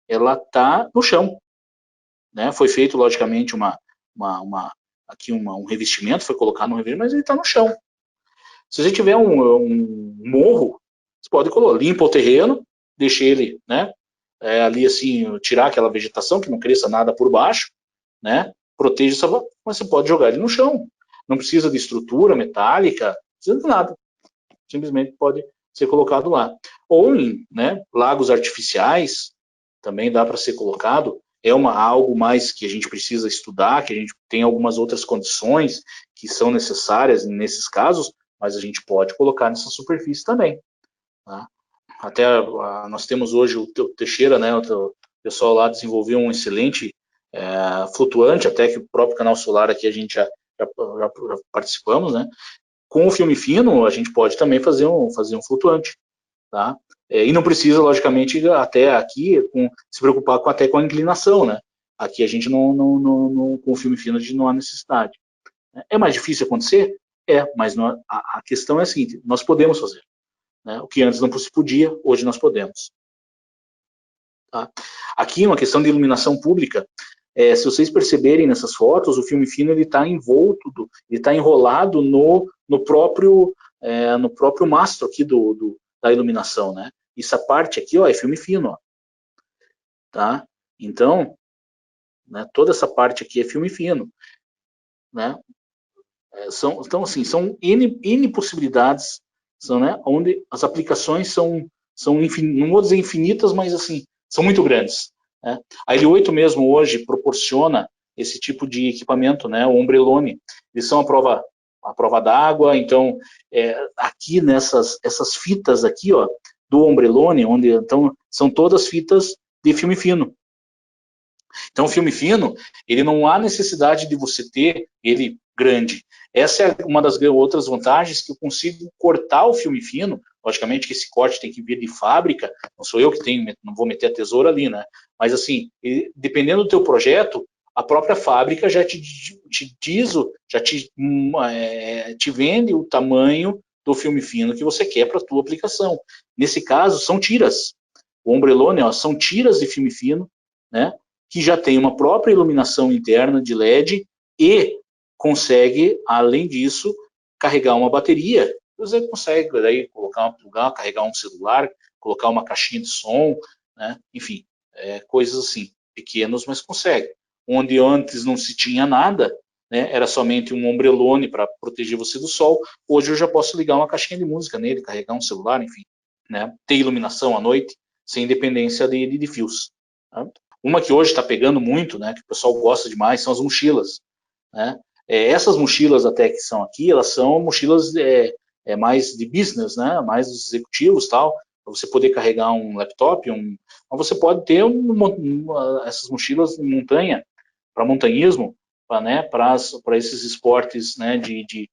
está no chão. Né? Foi feito, logicamente, um revestimento, foi colocado no revestimento, mas ele está no chão. Se você tiver um morro, você pode colocar, limpa o terreno, deixa ele, né, ali assim, tirar aquela vegetação, que não cresça nada por baixo, né, proteja essa, mas você pode jogar ele no chão. Não precisa de estrutura metálica, não precisa de nada. Simplesmente pode ser colocado lá. Ou em, né, lagos artificiais, também dá para ser colocado. É algo mais que a gente precisa estudar, que a gente tem algumas outras condições que são necessárias nesses casos, mas a gente pode colocar nessa superfície também. Tá? Até nós temos hoje o Teixeira, né, o pessoal lá desenvolveu um excelente flutuante, até que o próprio canal solar aqui a gente já participamos, né? Com o filme fino, a gente pode também fazer um flutuante, tá? E não precisa, logicamente, até aqui, se preocupar até com a inclinação, né? Aqui a gente com o filme fino a gente não há necessidade. É mais difícil acontecer? Mas a questão é a seguinte, nós podemos fazer. Né? O que antes não se podia, hoje nós podemos. Tá? Aqui, uma questão de iluminação pública, se vocês perceberem nessas fotos, o filme fino ele está envolto, ele está enrolado no próprio mastro aqui da iluminação, né? Essa parte aqui, ó, é filme fino, ó. Tá? Então, né, toda essa parte aqui é filme fino, né? Então, assim, são N possibilidades, né, onde as aplicações são não vou dizer infinitas, mas assim, são muito grandes. Né? A L8 mesmo hoje proporciona esse tipo de equipamento, né, o Ombrelone. Eles são a prova d'água, então, aqui essas fitas aqui, ó, do Ombrelone, onde então, são todas fitas de filme fino. Então, o filme fino, ele não há necessidade de você ter ele grande. Essa é uma das outras vantagens, que eu consigo cortar o filme fino. Logicamente que esse corte tem que vir de fábrica, não sou eu que não vou meter a tesoura ali, né? Mas assim, dependendo do teu projeto, a própria fábrica já te diz, já te vende o tamanho do filme fino que você quer para a tua aplicação. Nesse caso, são tiras. O Ombrelone, ó, são tiras de filme fino, né? Que já tem uma própria iluminação interna de LED e consegue, além disso, carregar uma bateria. Você consegue daí plugar, carregar um celular, colocar uma caixinha de som, né? Enfim, coisas assim, pequenos, mas consegue. Onde antes não se tinha nada, né? Era somente um ombrelone para proteger você do sol, hoje eu já posso ligar uma caixinha de música nele, carregar um celular, enfim, né? Ter iluminação à noite, sem dependência de fios. Tá? Uma que hoje está pegando muito, né, que o pessoal gosta demais, são as mochilas. Né? Essas mochilas até que são aqui, elas são mochilas mais de business, né, mais dos executivos, tal, para você poder carregar um laptop, mas você pode ter essas mochilas de montanha, para montanhismo, para esses esportes, né, de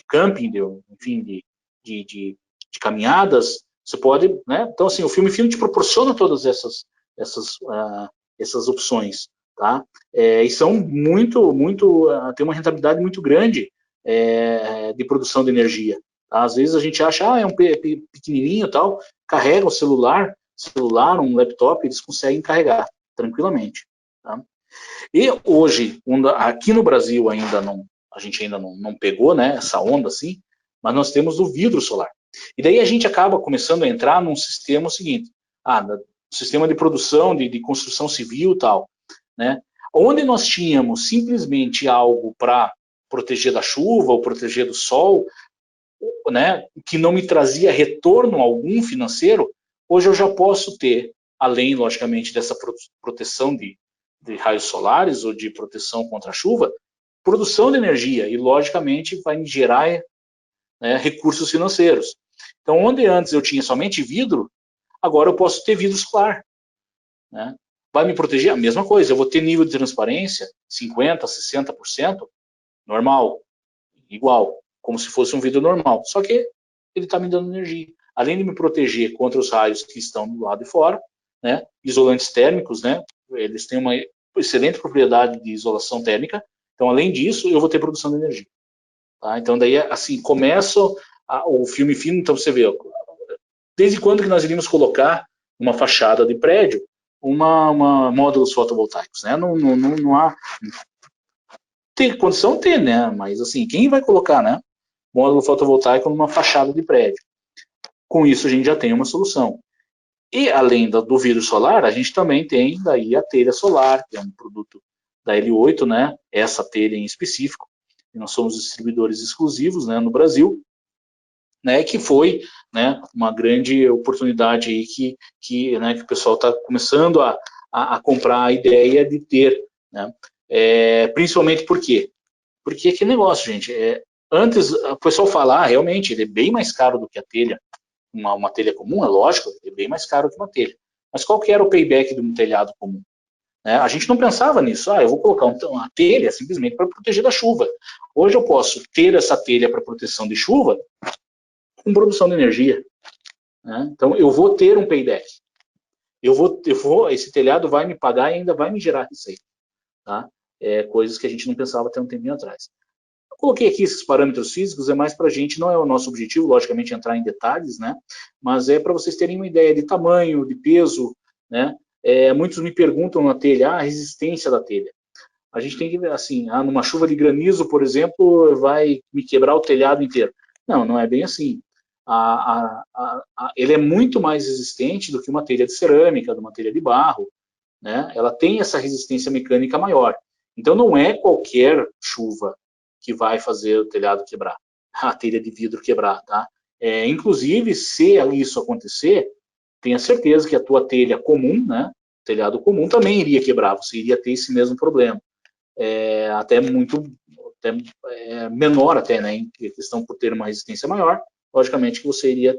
camping, enfim, de caminhadas, você pode, né, então assim, o filme te proporciona todas essas opções, tá? E são tem uma rentabilidade muito grande de produção de energia. Tá? Às vezes a gente acha, é um pequenininho tal, carrega um celular, um laptop, eles conseguem carregar tranquilamente. Tá? E hoje, aqui no Brasil a gente ainda não pegou, né, essa onda assim, mas nós temos o vidro solar. E daí a gente acaba começando a entrar num sistema seguinte, sistema de produção, de construção civil e tal, né? Onde nós tínhamos simplesmente algo para proteger da chuva ou proteger do sol, né, que não me trazia retorno algum financeiro, hoje eu já posso ter, além, logicamente, dessa proteção de raios solares ou de proteção contra a chuva, produção de energia e, logicamente, vai me gerar, né, recursos financeiros. Então, onde antes eu tinha somente vidro, agora eu posso ter vidro solar. Né? Vai me proteger? A mesma coisa, eu vou ter nível de transparência 50%, 60%, normal, igual, como se fosse um vidro normal. Só que ele está me dando energia. Além de me proteger contra os raios que estão do lado de fora, né? Isolantes térmicos, né? Eles têm uma excelente propriedade de isolação térmica. Então, além disso, eu vou ter produção de energia. Tá? Então, daí, assim, começa o filme fino. Então, você vê, desde quando que nós iríamos colocar uma fachada de prédio, módulos fotovoltaicos, né? Não há, Tem condição ter, né? Mas assim, quem vai colocar, né? Módulo fotovoltaico numa fachada de prédio? Com isso a gente já tem uma solução. E além do vidro solar, a gente também tem daí a telha solar, que é um produto da L8, né? Essa telha em específico. E nós somos distribuidores exclusivos, né, no Brasil, né, que foi, né, uma grande oportunidade aí que o pessoal está começando a comprar a ideia de ter, né? Principalmente por quê? Porque que negócio, gente, antes o pessoal fala, realmente, ele é bem mais caro do que a telha, uma telha comum, é lógico, é bem mais caro que uma telha. Mas qual que era o payback de um telhado comum? A gente não pensava nisso. Eu vou colocar uma telha simplesmente para proteger da chuva. Hoje eu posso ter essa telha para proteção de chuva com produção de energia. Né? Então eu vou ter um payback. Esse telhado vai me pagar e ainda vai me gerar receita. Tá? Coisas que a gente não pensava até um tempinho atrás. Eu coloquei aqui esses parâmetros físicos, é mais para a gente, não é o nosso objetivo, logicamente, entrar em detalhes, né? Mas é para vocês terem uma ideia de tamanho, de peso, né? Muitos me perguntam na telha, a resistência da telha. A gente tem que ver assim, numa chuva de granizo, por exemplo, vai me quebrar o telhado inteiro. Não, não é bem assim. Ele é muito mais resistente do que uma telha de cerâmica, de uma telha de barro, né? Ela tem essa resistência mecânica maior. Então não é qualquer chuva que vai fazer o telhado quebrar, a telha de vidro quebrar, tá? Inclusive, se isso acontecer, tenha certeza que a tua telha comum, né, telhado comum, também iria quebrar, você iria ter esse mesmo problema. Até menor até, né, em questão por ter uma resistência maior, logicamente que você iria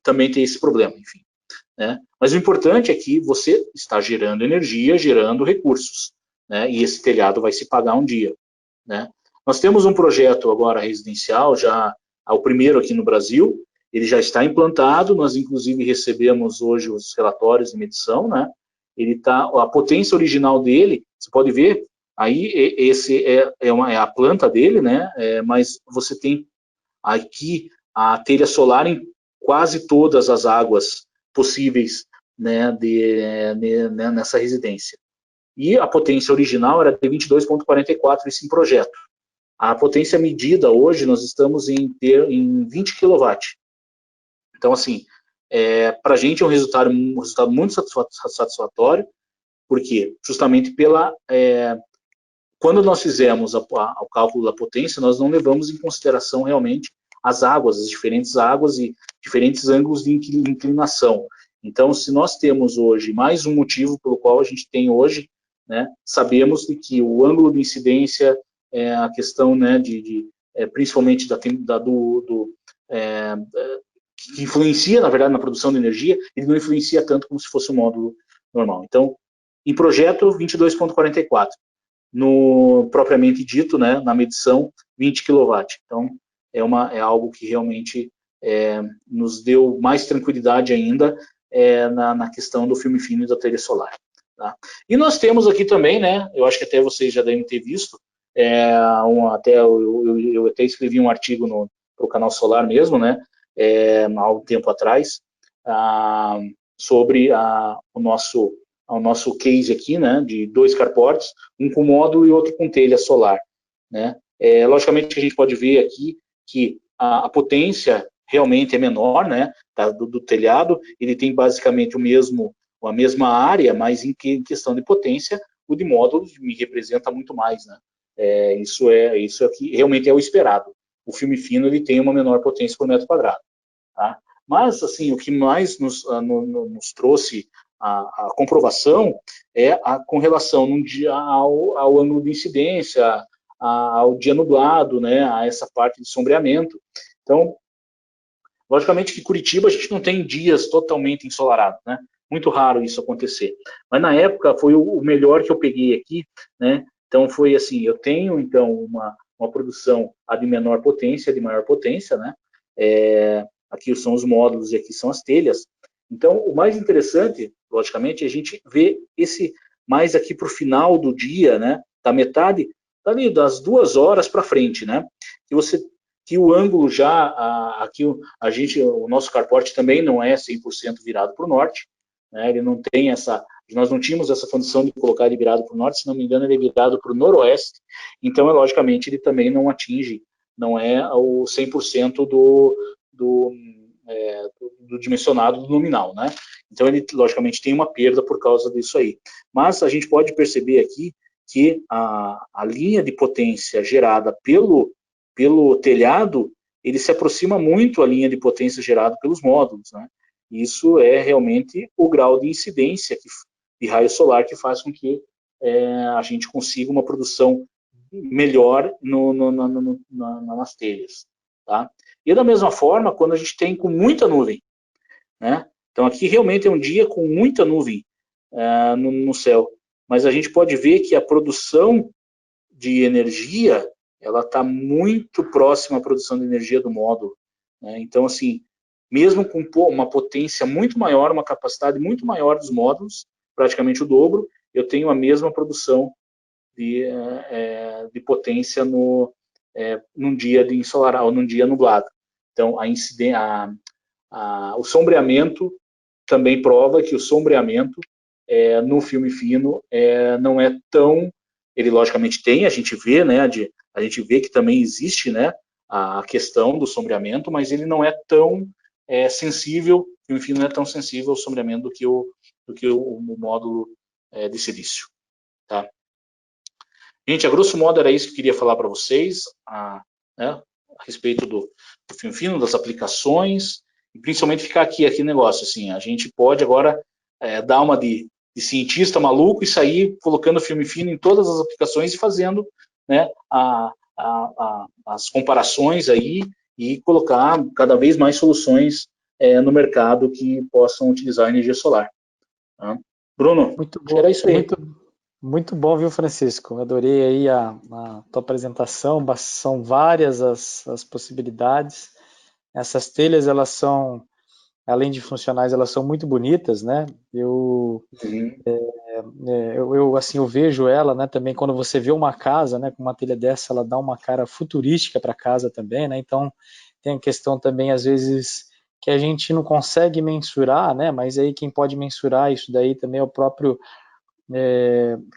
também ter esse problema, enfim. Né? Mas o importante é que você está gerando energia, gerando recursos, né? E esse telhado vai se pagar um dia. Né? Nós temos um projeto agora residencial, já o primeiro aqui no Brasil, ele já está implantado, nós inclusive recebemos hoje os relatórios de medição, né? A potência original dele, você pode ver, aí esse é a planta dele, né? Mas você tem aqui a telha solar em quase todas as águas possíveis, né, nessa residência. E a potência original era de 22,44, isso em projeto. A potência medida hoje, nós estamos em 20 kW. Então, assim, para a gente é um resultado muito satisfatório, porque justamente quando nós fizemos o cálculo da potência, nós não levamos em consideração realmente as águas, as diferentes águas e diferentes ângulos de inclinação. Então, se nós temos hoje mais um motivo pelo qual a gente tem hoje, né, sabemos de que o ângulo de incidência, a questão, né, principalmente que influencia, na verdade, na produção de energia, ele não influencia tanto como se fosse um módulo normal. Então, em projeto, 22,44. No propriamente dito, né, na medição, 20 kW. Então, é algo que realmente nos deu mais tranquilidade ainda na questão do filme fino e da telha solar. Tá? E nós temos aqui também, né, eu acho que até vocês já devem ter visto, eu até escrevi um artigo no canal Solar mesmo, né, há um tempo atrás, sobre o nosso case aqui, né, de 2 carports, um com módulo e outro com telha solar. Né? Logicamente que a gente pode ver aqui que a potência realmente é menor, né, do telhado, ele tem basicamente a mesma área, mas em questão de potência, o de módulo me representa muito mais. Né? Isso aqui realmente é o esperado. O filme fino ele tem uma menor potência por metro quadrado. Tá? Mas, assim, o que mais nos trouxe a comprovação com relação ao ângulo de incidência, ao dia nublado, né, a essa parte de sombreamento. Então, logicamente que Curitiba a gente não tem dias totalmente ensolarados, né? Muito raro isso acontecer. Mas na época foi o melhor que eu peguei aqui, né? Então foi assim, eu tenho então uma produção de menor potência, de maior potência, né? Aqui são os módulos e aqui são as telhas. Então, o mais interessante, logicamente, é a gente ver esse mais aqui para o final do dia, né? Da metade, ali das 2 horas para frente, né? Que o ângulo já, aqui o nosso carport também não é 100% virado para o norte, né? Ele não tem Nós não tínhamos essa condição de colocar ele virado para o norte, se não me engano, ele é virado para o noroeste, então, logicamente, ele também não atinge, não é o 100% do dimensionado do nominal, né? Então, ele, logicamente, tem uma perda por causa disso aí. Mas a gente pode perceber aqui que a linha de potência gerada pelo telhado, ele se aproxima muito à linha de potência gerada pelos módulos, né? Isso é realmente o grau de incidência de raio solar que faz com que a gente consiga uma produção melhor nas telhas, tá? E da mesma forma, quando a gente tem com muita nuvem, né? Então aqui realmente é um dia com muita nuvem no céu, mas a gente pode ver que a produção de energia, ela está muito próxima à produção de energia do módulo, né? Então, assim, mesmo com uma potência muito maior, uma capacidade muito maior dos módulos, praticamente o dobro, eu tenho a mesma produção de potência num dia de ensolarado ou num dia nublado. Então, o sombreamento também prova que o sombreamento no filme fino não é tão... Ele, logicamente, tem, a gente vê, né, a gente vê que também existe, né, a questão do sombreamento, mas ele não é tão sensível, o filme fino não é tão sensível ao sombreamento do que o módulo de silício. Tá? Gente, a grosso modo era isso que eu queria falar para vocês, né, a respeito do filme fino, das aplicações, e principalmente ficar aqui negócio, assim, a gente pode agora dar uma de cientista maluco e sair colocando filme fino em todas as aplicações e fazendo, né, as comparações aí e colocar cada vez mais soluções no mercado que possam utilizar energia solar. Tá? Bruno, Muito acho que era bom, isso aí. muito bom, viu, Francisco? Adorei aí a tua apresentação, são várias as possibilidades. Essas telhas, elas são, além de funcionais, elas são muito bonitas, né? Uhum. Assim, eu vejo ela, né, também quando você vê uma casa, né, com uma telha dessa, ela dá uma cara futurística para a casa também, né? Então, tem a questão também, às vezes, que a gente não consegue mensurar, né? Mas aí quem pode mensurar isso daí também é o próprio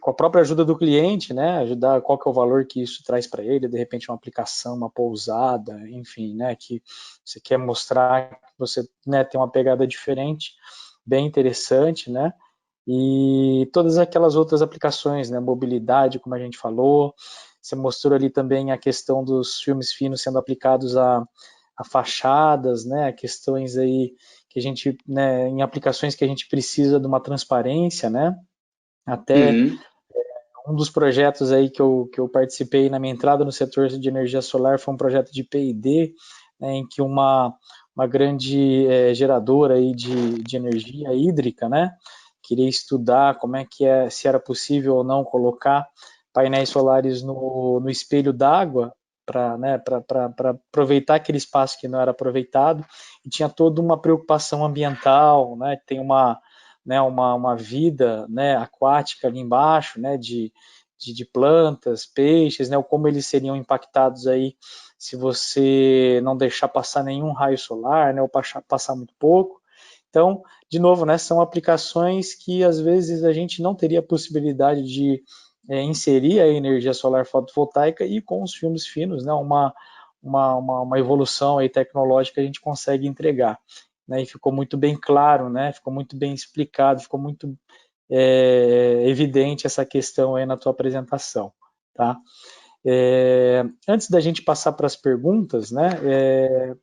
com a própria ajuda do cliente, né, ajudar qual que é o valor que isso traz para ele, de repente uma aplicação, uma pousada, enfim, né, que você quer mostrar que você, né, tem uma pegada diferente, bem interessante, né, e todas aquelas outras aplicações, né, mobilidade, como a gente falou, você mostrou ali também a questão dos filmes finos sendo aplicados a fachadas, né, questões aí que a gente, né, em aplicações que a gente precisa de uma transparência, né, até Uhum. um dos projetos aí que eu participei na minha entrada no setor de energia solar foi um projeto de P&D, né, em que uma grande geradora aí de energia hídrica, né, queria estudar como é que se era possível ou não colocar painéis solares no espelho d'água para, né, para aproveitar aquele espaço que não era aproveitado, e tinha toda uma preocupação ambiental, né, tem uma vida, né, aquática ali embaixo, né, de plantas, peixes, né, como eles seriam impactados aí se você não deixar passar nenhum raio solar, né, ou passar muito pouco. Então, de novo, né, são aplicações que às vezes a gente não teria a possibilidade de inserir a energia solar fotovoltaica, e com os filmes finos, né, uma evolução aí tecnológica a gente consegue entregar. Né, e ficou muito bem claro, né, ficou muito bem explicado, ficou muito evidente essa questão aí na tua apresentação, tá? Antes da gente passar para as perguntas, né,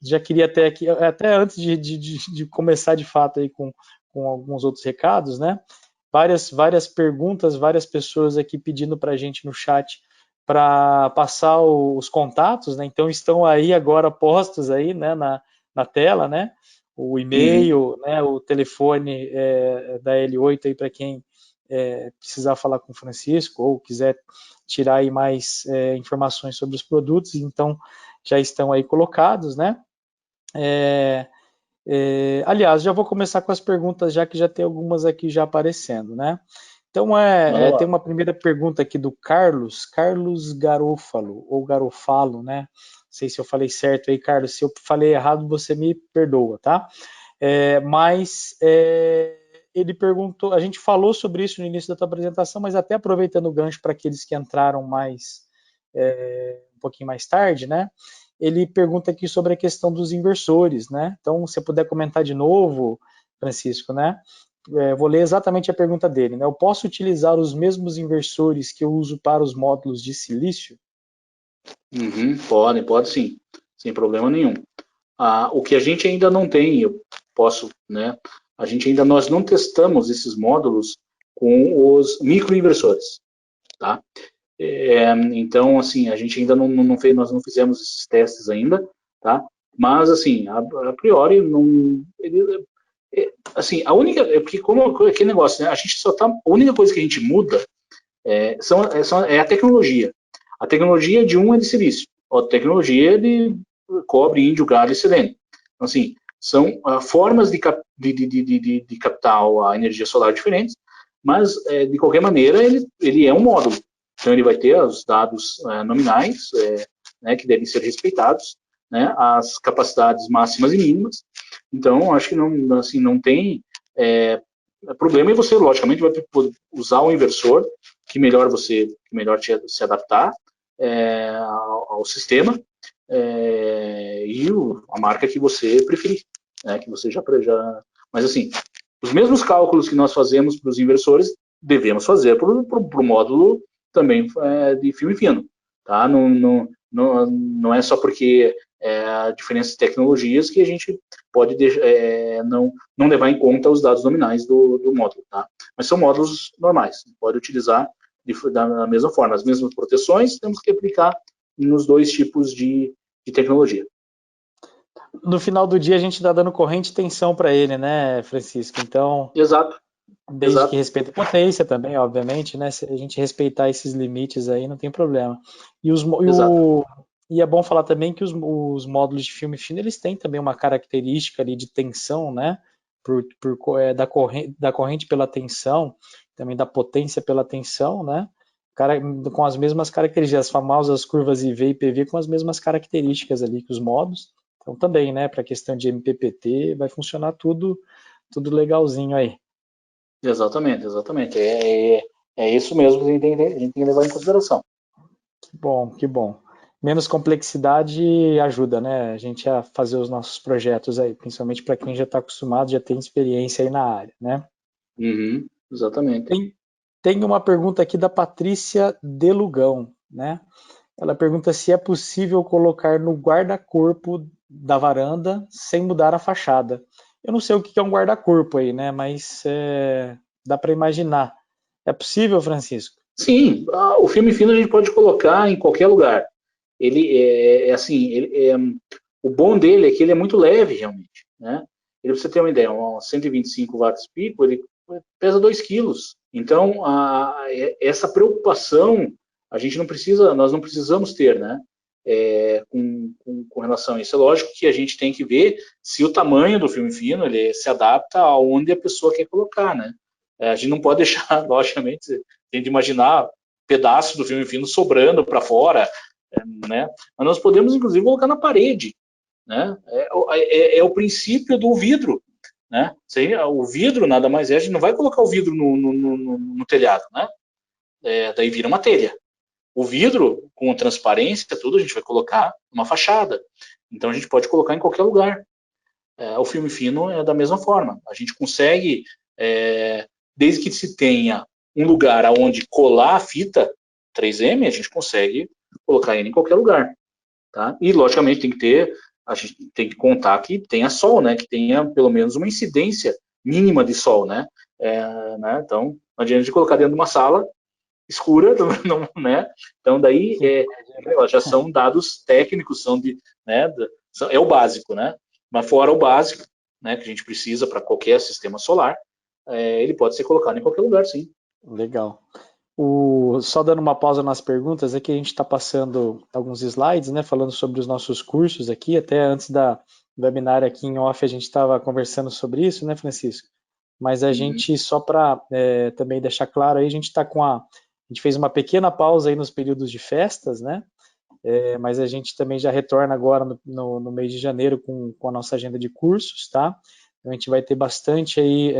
já queria até antes de começar de fato aí com alguns outros recados, né, várias perguntas, várias pessoas aqui pedindo para a gente no chat para passar os contatos, né, então estão aí agora postos aí, né, na tela, né, o e-mail, né, o telefone da L8 aí para quem precisar falar com o Francisco ou quiser tirar aí mais informações sobre os produtos, então já estão aí colocados, né? Aliás, já vou começar com as perguntas, já que já tem algumas aqui já aparecendo, né? Então, tem uma primeira pergunta aqui do Carlos Garofalo, ou Garofalo, né? Não sei se eu falei certo aí, Carlos, se eu falei errado, você me perdoa, tá? Mas ele perguntou, a gente falou sobre isso no início da tua apresentação, mas até aproveitando o gancho para aqueles que entraram um pouquinho mais tarde, né? Ele pergunta aqui sobre a questão dos inversores, né? Então, se você puder comentar de novo, Francisco, né? Vou ler exatamente a pergunta dele, né? Eu posso utilizar os mesmos inversores que eu uso para os módulos de silício? Pode sim, sem problema nenhum. O que a gente ainda não tem, eu posso, né? Nós não testamos esses módulos com os microinversores, tá? Então, assim, a gente ainda não fez, nós não fizemos esses testes ainda, tá? Mas, assim, a priori, não, assim, a única, porque como aquele negócio, né? A única coisa que a gente muda é a tecnologia. A tecnologia de um é de silício, a tecnologia é de cobre, índio, galho e selênio. Então, assim, são formas de captar a energia solar diferentes, mas, de qualquer maneira, ele é um módulo. Então, ele vai ter os dados nominais, né, que devem ser respeitados, né, as capacidades máximas e mínimas. Então, acho que não tem problema, e você, logicamente, vai usar o inversor que melhor se adaptar ao sistema, e a marca que você preferir, né, que você já. Mas, assim, os mesmos cálculos que nós fazemos para os inversores, devemos fazer para o módulo também de filme fino. Tá? Não é só porque a diferença de tecnologias que a gente pode não levar em conta os dados nominais do módulo. Tá? Mas são módulos normais, pode utilizar da mesma forma. As mesmas proteções temos que aplicar nos dois tipos de tecnologia. No final do dia a gente está dando corrente e tensão para ele, né, Francisco? Então, exato. Desde que respeite a potência também, obviamente, né? Se a gente respeitar esses limites aí, não tem problema. E é bom falar também que os módulos de filme fino, eles têm também uma característica ali de tensão, né? Da corrente pela tensão, também da potência pela tensão, né? Com as mesmas características, as famosas curvas IV e PV com as mesmas características ali que os modos. Então também, né? Para a questão de MPPT, vai funcionar tudo legalzinho aí. Exatamente. É isso mesmo que a gente tem que levar em consideração. Que bom. Menos complexidade ajuda, né? A gente a fazer os nossos projetos aí, principalmente para quem já está acostumado, já tem experiência aí na área, né? Exatamente. Tem uma pergunta aqui da Patrícia Delugão, né? Ela pergunta se é possível colocar no guarda-corpo da varanda sem mudar a fachada. Eu não sei o que é um guarda-corpo aí, né? Mas dá para imaginar. É possível, Francisco? Sim, o filme fino a gente pode colocar em qualquer lugar. Ele o bom dele é que ele é muito leve, realmente, né? Ele, pra você ter uma ideia, um 125 watts pico, ele pesa 2 quilos. Então, essa preocupação nós não precisamos ter, né? Com relação a isso. É lógico que a gente tem que ver se o tamanho do filme fino ele se adapta aonde a pessoa quer colocar, né? A gente não pode deixar, logicamente, tem de imaginar pedaços do filme fino sobrando para fora, né? Mas nós podemos, inclusive, colocar na parede, né? É o princípio do vidro, né? O vidro nada mais é, a gente não vai colocar o vidro no telhado, né? Daí vira uma telha. O vidro, com transparência, tudo, a gente vai colocar numa fachada. Então, a gente pode colocar em qualquer lugar. O filme fino é da mesma forma. A gente consegue, desde que se tenha um lugar onde colar a fita 3M, a gente consegue colocar ele em qualquer lugar. Tá? E, logicamente, a gente tem que contar que tenha sol, né? Que tenha pelo menos uma incidência mínima de sol, né? Então, não adianta de colocar dentro de uma sala escura, não, né? Então, daí já são dados técnicos, né? É o básico, né? Mas fora o básico, né? Que a gente precisa para qualquer sistema solar, ele pode ser colocado em qualquer lugar, sim. Legal. Só dando uma pausa nas perguntas, aqui a gente está passando alguns slides, né, falando sobre os nossos cursos aqui, até antes do webinar aqui em off a gente estava conversando sobre isso, né, Francisco? Mas a gente, só para também deixar claro aí, a gente fez uma pequena pausa aí nos períodos de festas, né, mas a gente também já retorna agora no mês de janeiro com a nossa agenda de cursos, tá? Então, a gente vai ter bastante aí,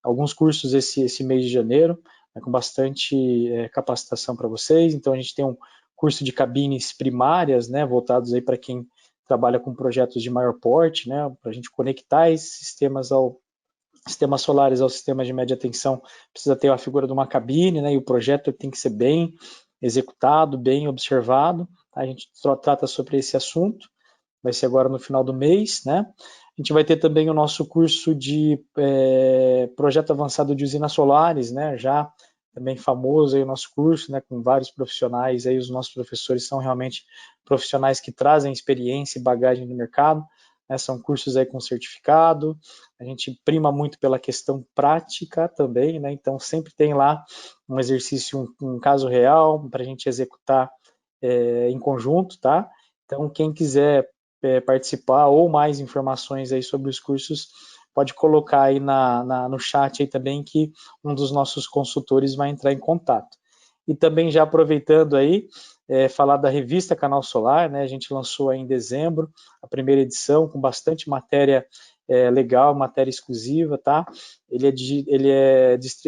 alguns cursos esse mês de janeiro, né, com bastante capacitação para vocês. Então, a gente tem um curso de cabines primárias, né, voltados aí para quem trabalha com projetos de maior porte, né, para a gente conectar esses sistemas solares ao sistema de média tensão, precisa ter a figura de uma cabine, né, e o projeto tem que ser bem executado, bem observado. Tá? A gente trata sobre esse assunto, vai ser agora no final do mês, né? A gente vai ter também o nosso curso de projeto avançado de usinas solares, né? Já também famoso aí o nosso curso, né? Com vários profissionais aí, os nossos professores são realmente profissionais que trazem experiência e bagagem no mercado, né? São cursos aí com certificado, a gente prima muito pela questão prática também, né? Então sempre tem lá um exercício, um caso real para a gente executar em conjunto, tá? Então quem quiser participar ou mais informações aí sobre os cursos, pode colocar aí no chat aí também que um dos nossos consultores vai entrar em contato. E também já aproveitando aí, falar da revista Canal Solar, né? A gente lançou aí em dezembro a primeira edição com bastante matéria legal, matéria exclusiva, tá?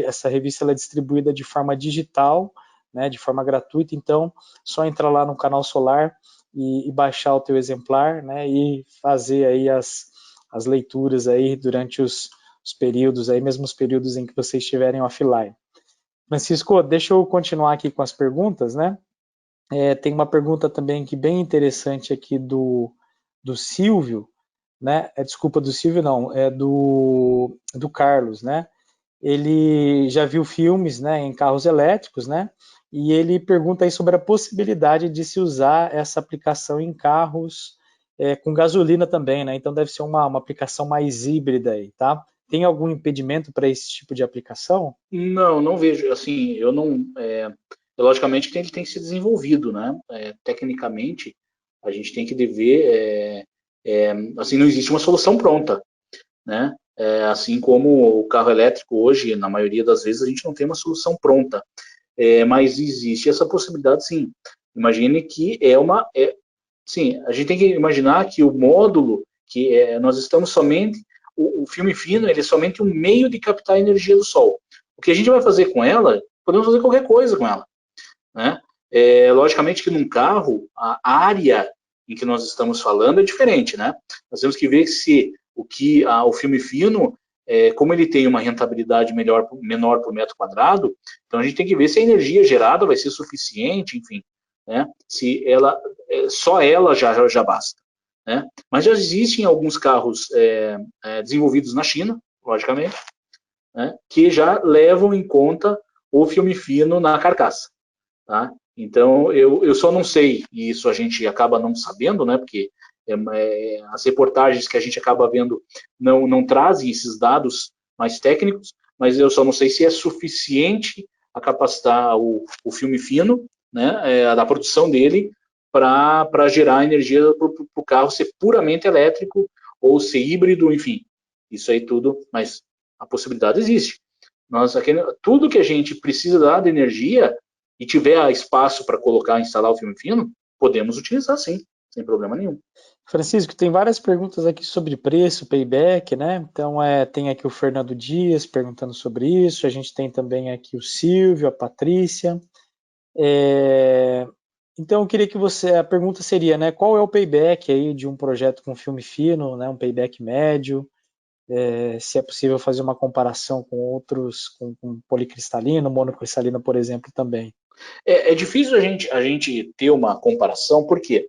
Essa revista ela é distribuída de forma digital, né? De forma gratuita, então só entrar lá no Canal Solar e baixar o teu exemplar, né, e fazer aí as leituras aí durante os períodos, aí mesmo os períodos em que vocês estiverem offline. Francisco, deixa eu continuar aqui com as perguntas, né? Tem uma pergunta também aqui bem interessante aqui do Silvio, né? Desculpa, do Silvio não, é do Carlos, né? Ele já viu filmes, né, em carros elétricos, né? E ele pergunta aí sobre a possibilidade de se usar essa aplicação em carros com gasolina também, né? Então deve ser uma aplicação mais híbrida aí, tá? Tem algum impedimento para esse tipo de aplicação? Não, não vejo. Assim, eu não. Logicamente que ele tem que ser desenvolvido, né? Tecnicamente, a gente tem que ver. Assim, não existe uma solução pronta, né? Assim como o carro elétrico hoje, na maioria das vezes, a gente não tem uma solução pronta. Mas existe essa possibilidade, sim. Imagine que sim, a gente tem que imaginar que o módulo, nós estamos somente, o filme fino, ele é somente um meio de captar a energia do Sol. O que a gente vai fazer com ela, podemos fazer qualquer coisa com ela, né? Logicamente que num carro, a área em que nós estamos falando é diferente, né? Nós temos que ver se o filme fino, como ele tem uma rentabilidade menor por metro quadrado, então a gente tem que ver se a energia gerada vai ser suficiente, enfim, né? Se só ela já basta, né? Mas já existem alguns carros desenvolvidos na China, logicamente, né, que já levam em conta o filme fino na carcaça, tá? Então, eu só não sei, e isso a gente acaba não sabendo, né, porque as reportagens que a gente acaba vendo não trazem esses dados mais técnicos, mas eu só não sei se é suficiente a capacitar o filme fino, né, da produção dele, para gerar energia para o carro ser puramente elétrico ou ser híbrido, enfim, isso aí tudo, mas a possibilidade existe. Tudo que a gente precisa dar de energia e tiver espaço para colocar, instalar o filme fino, podemos utilizar sim, sem problema nenhum. Francisco, tem várias perguntas aqui sobre preço, payback, né? Então, tem aqui o Fernando Dias perguntando sobre isso, a gente tem também aqui o Silvio, a Patrícia. Então, eu queria que a pergunta seria, né, qual é o payback aí de um projeto com filme fino, né, um payback médio, se é possível fazer uma comparação com outros, com policristalino, monocristalino, por exemplo, também. É difícil a gente ter uma comparação, por quê?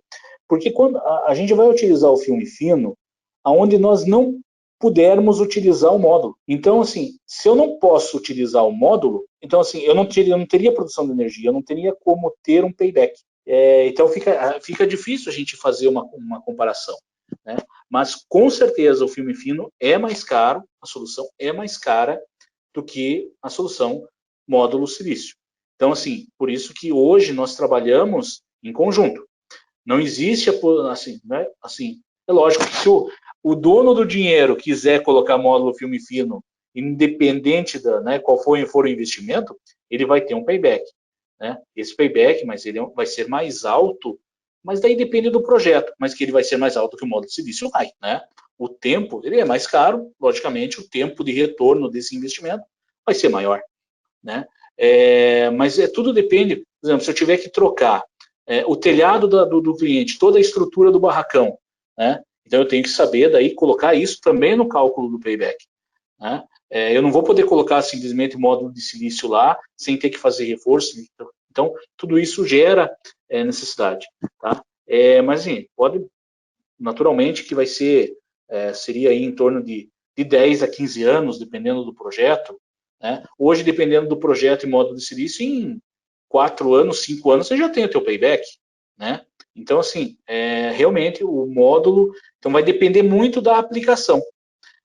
Porque quando a gente vai utilizar o filme fino, aonde nós não pudermos utilizar o módulo. Então, assim, se eu não posso utilizar o módulo, então, assim, eu não teria produção de energia, eu não teria como ter um payback. Então, fica difícil a gente fazer uma comparação, né? Mas, com certeza, o filme fino é mais caro, a solução é mais cara do que a solução módulo silício. Então, assim, por isso que hoje nós trabalhamos em conjunto. Não existe, assim, né? Assim, é lógico que se o dono do dinheiro quiser colocar módulo filme fino, independente né, qual for o investimento, ele vai ter um payback, né? Esse payback, mas ele vai ser mais alto, mas daí depende do projeto, mas que ele vai ser mais alto que o módulo de silício vai, né? o tempo, ele é mais caro, logicamente, o tempo de retorno desse investimento vai ser maior, né? Mas tudo depende, por exemplo, se eu tiver que trocar o telhado do cliente, toda a estrutura do barracão, né? Então eu tenho que saber daí colocar isso também no cálculo do payback, né? Eu não vou poder colocar simplesmente módulo de silício lá sem ter que fazer reforço. Então tudo isso gera necessidade, tá? Mas assim, pode naturalmente que vai ser seria aí em torno de 10 a 15 anos, dependendo do projeto, né? Hoje, dependendo do projeto e módulo de silício, em 4 anos, 5 anos, você já tem o teu payback, né? Então, assim, realmente o módulo, então vai depender muito da aplicação,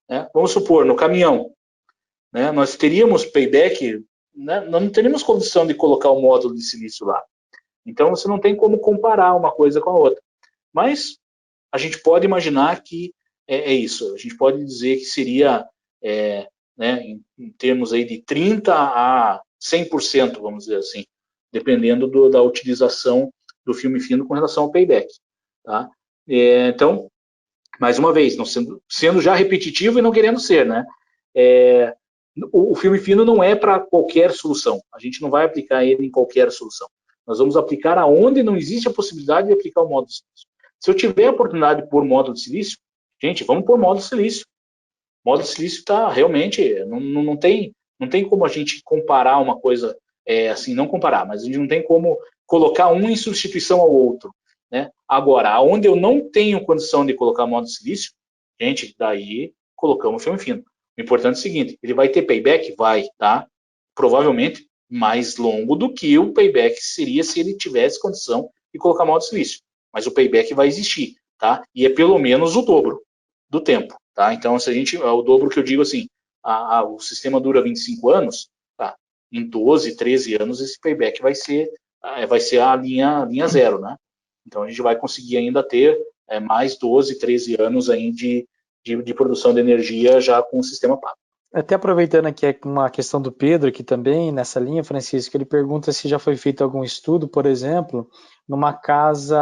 né? Vamos supor, no caminhão, né, nós teríamos payback, né, nós não teríamos condição de colocar o módulo de silício lá. Então, você não tem como comparar uma coisa com a outra. Mas a gente pode imaginar que é isso. A gente pode dizer que seria, né, em termos aí de 30% a 100%, vamos dizer assim, dependendo da utilização do filme fino com relação ao payback. Tá? Então, mais uma vez, não sendo já repetitivo e não querendo ser, né? O filme fino não é para qualquer solução. A gente não vai aplicar ele em qualquer solução. Nós vamos aplicar aonde não existe a possibilidade de aplicar o módulo de silício. Se eu tiver a oportunidade de pôr módulo de silício, gente, vamos pôr módulo de silício. Módulo de silício está realmente, não tem como a gente comparar uma coisa, assim, não comparar, mas a gente não tem como colocar um em substituição ao outro, né? Agora, onde eu não tenho condição de colocar módulo de silício, gente, daí colocamos filme fino. O importante é o seguinte, ele vai ter payback? Vai, tá? Provavelmente mais longo do que o payback seria se ele tivesse condição de colocar módulo de silício. Mas o payback vai existir, tá? E é pelo menos o dobro do tempo, tá? Então, se a gente, o dobro que eu digo assim, o sistema dura 25 anos, tá? Em 12, 13 anos esse payback vai ser a linha zero, né? Então a gente vai conseguir ainda ter mais 12, 13 anos aí de produção de energia já com o sistema pago. Até aproveitando aqui uma questão do Pedro aqui também, nessa linha, Francisco, ele pergunta se já foi feito algum estudo, por exemplo, numa casa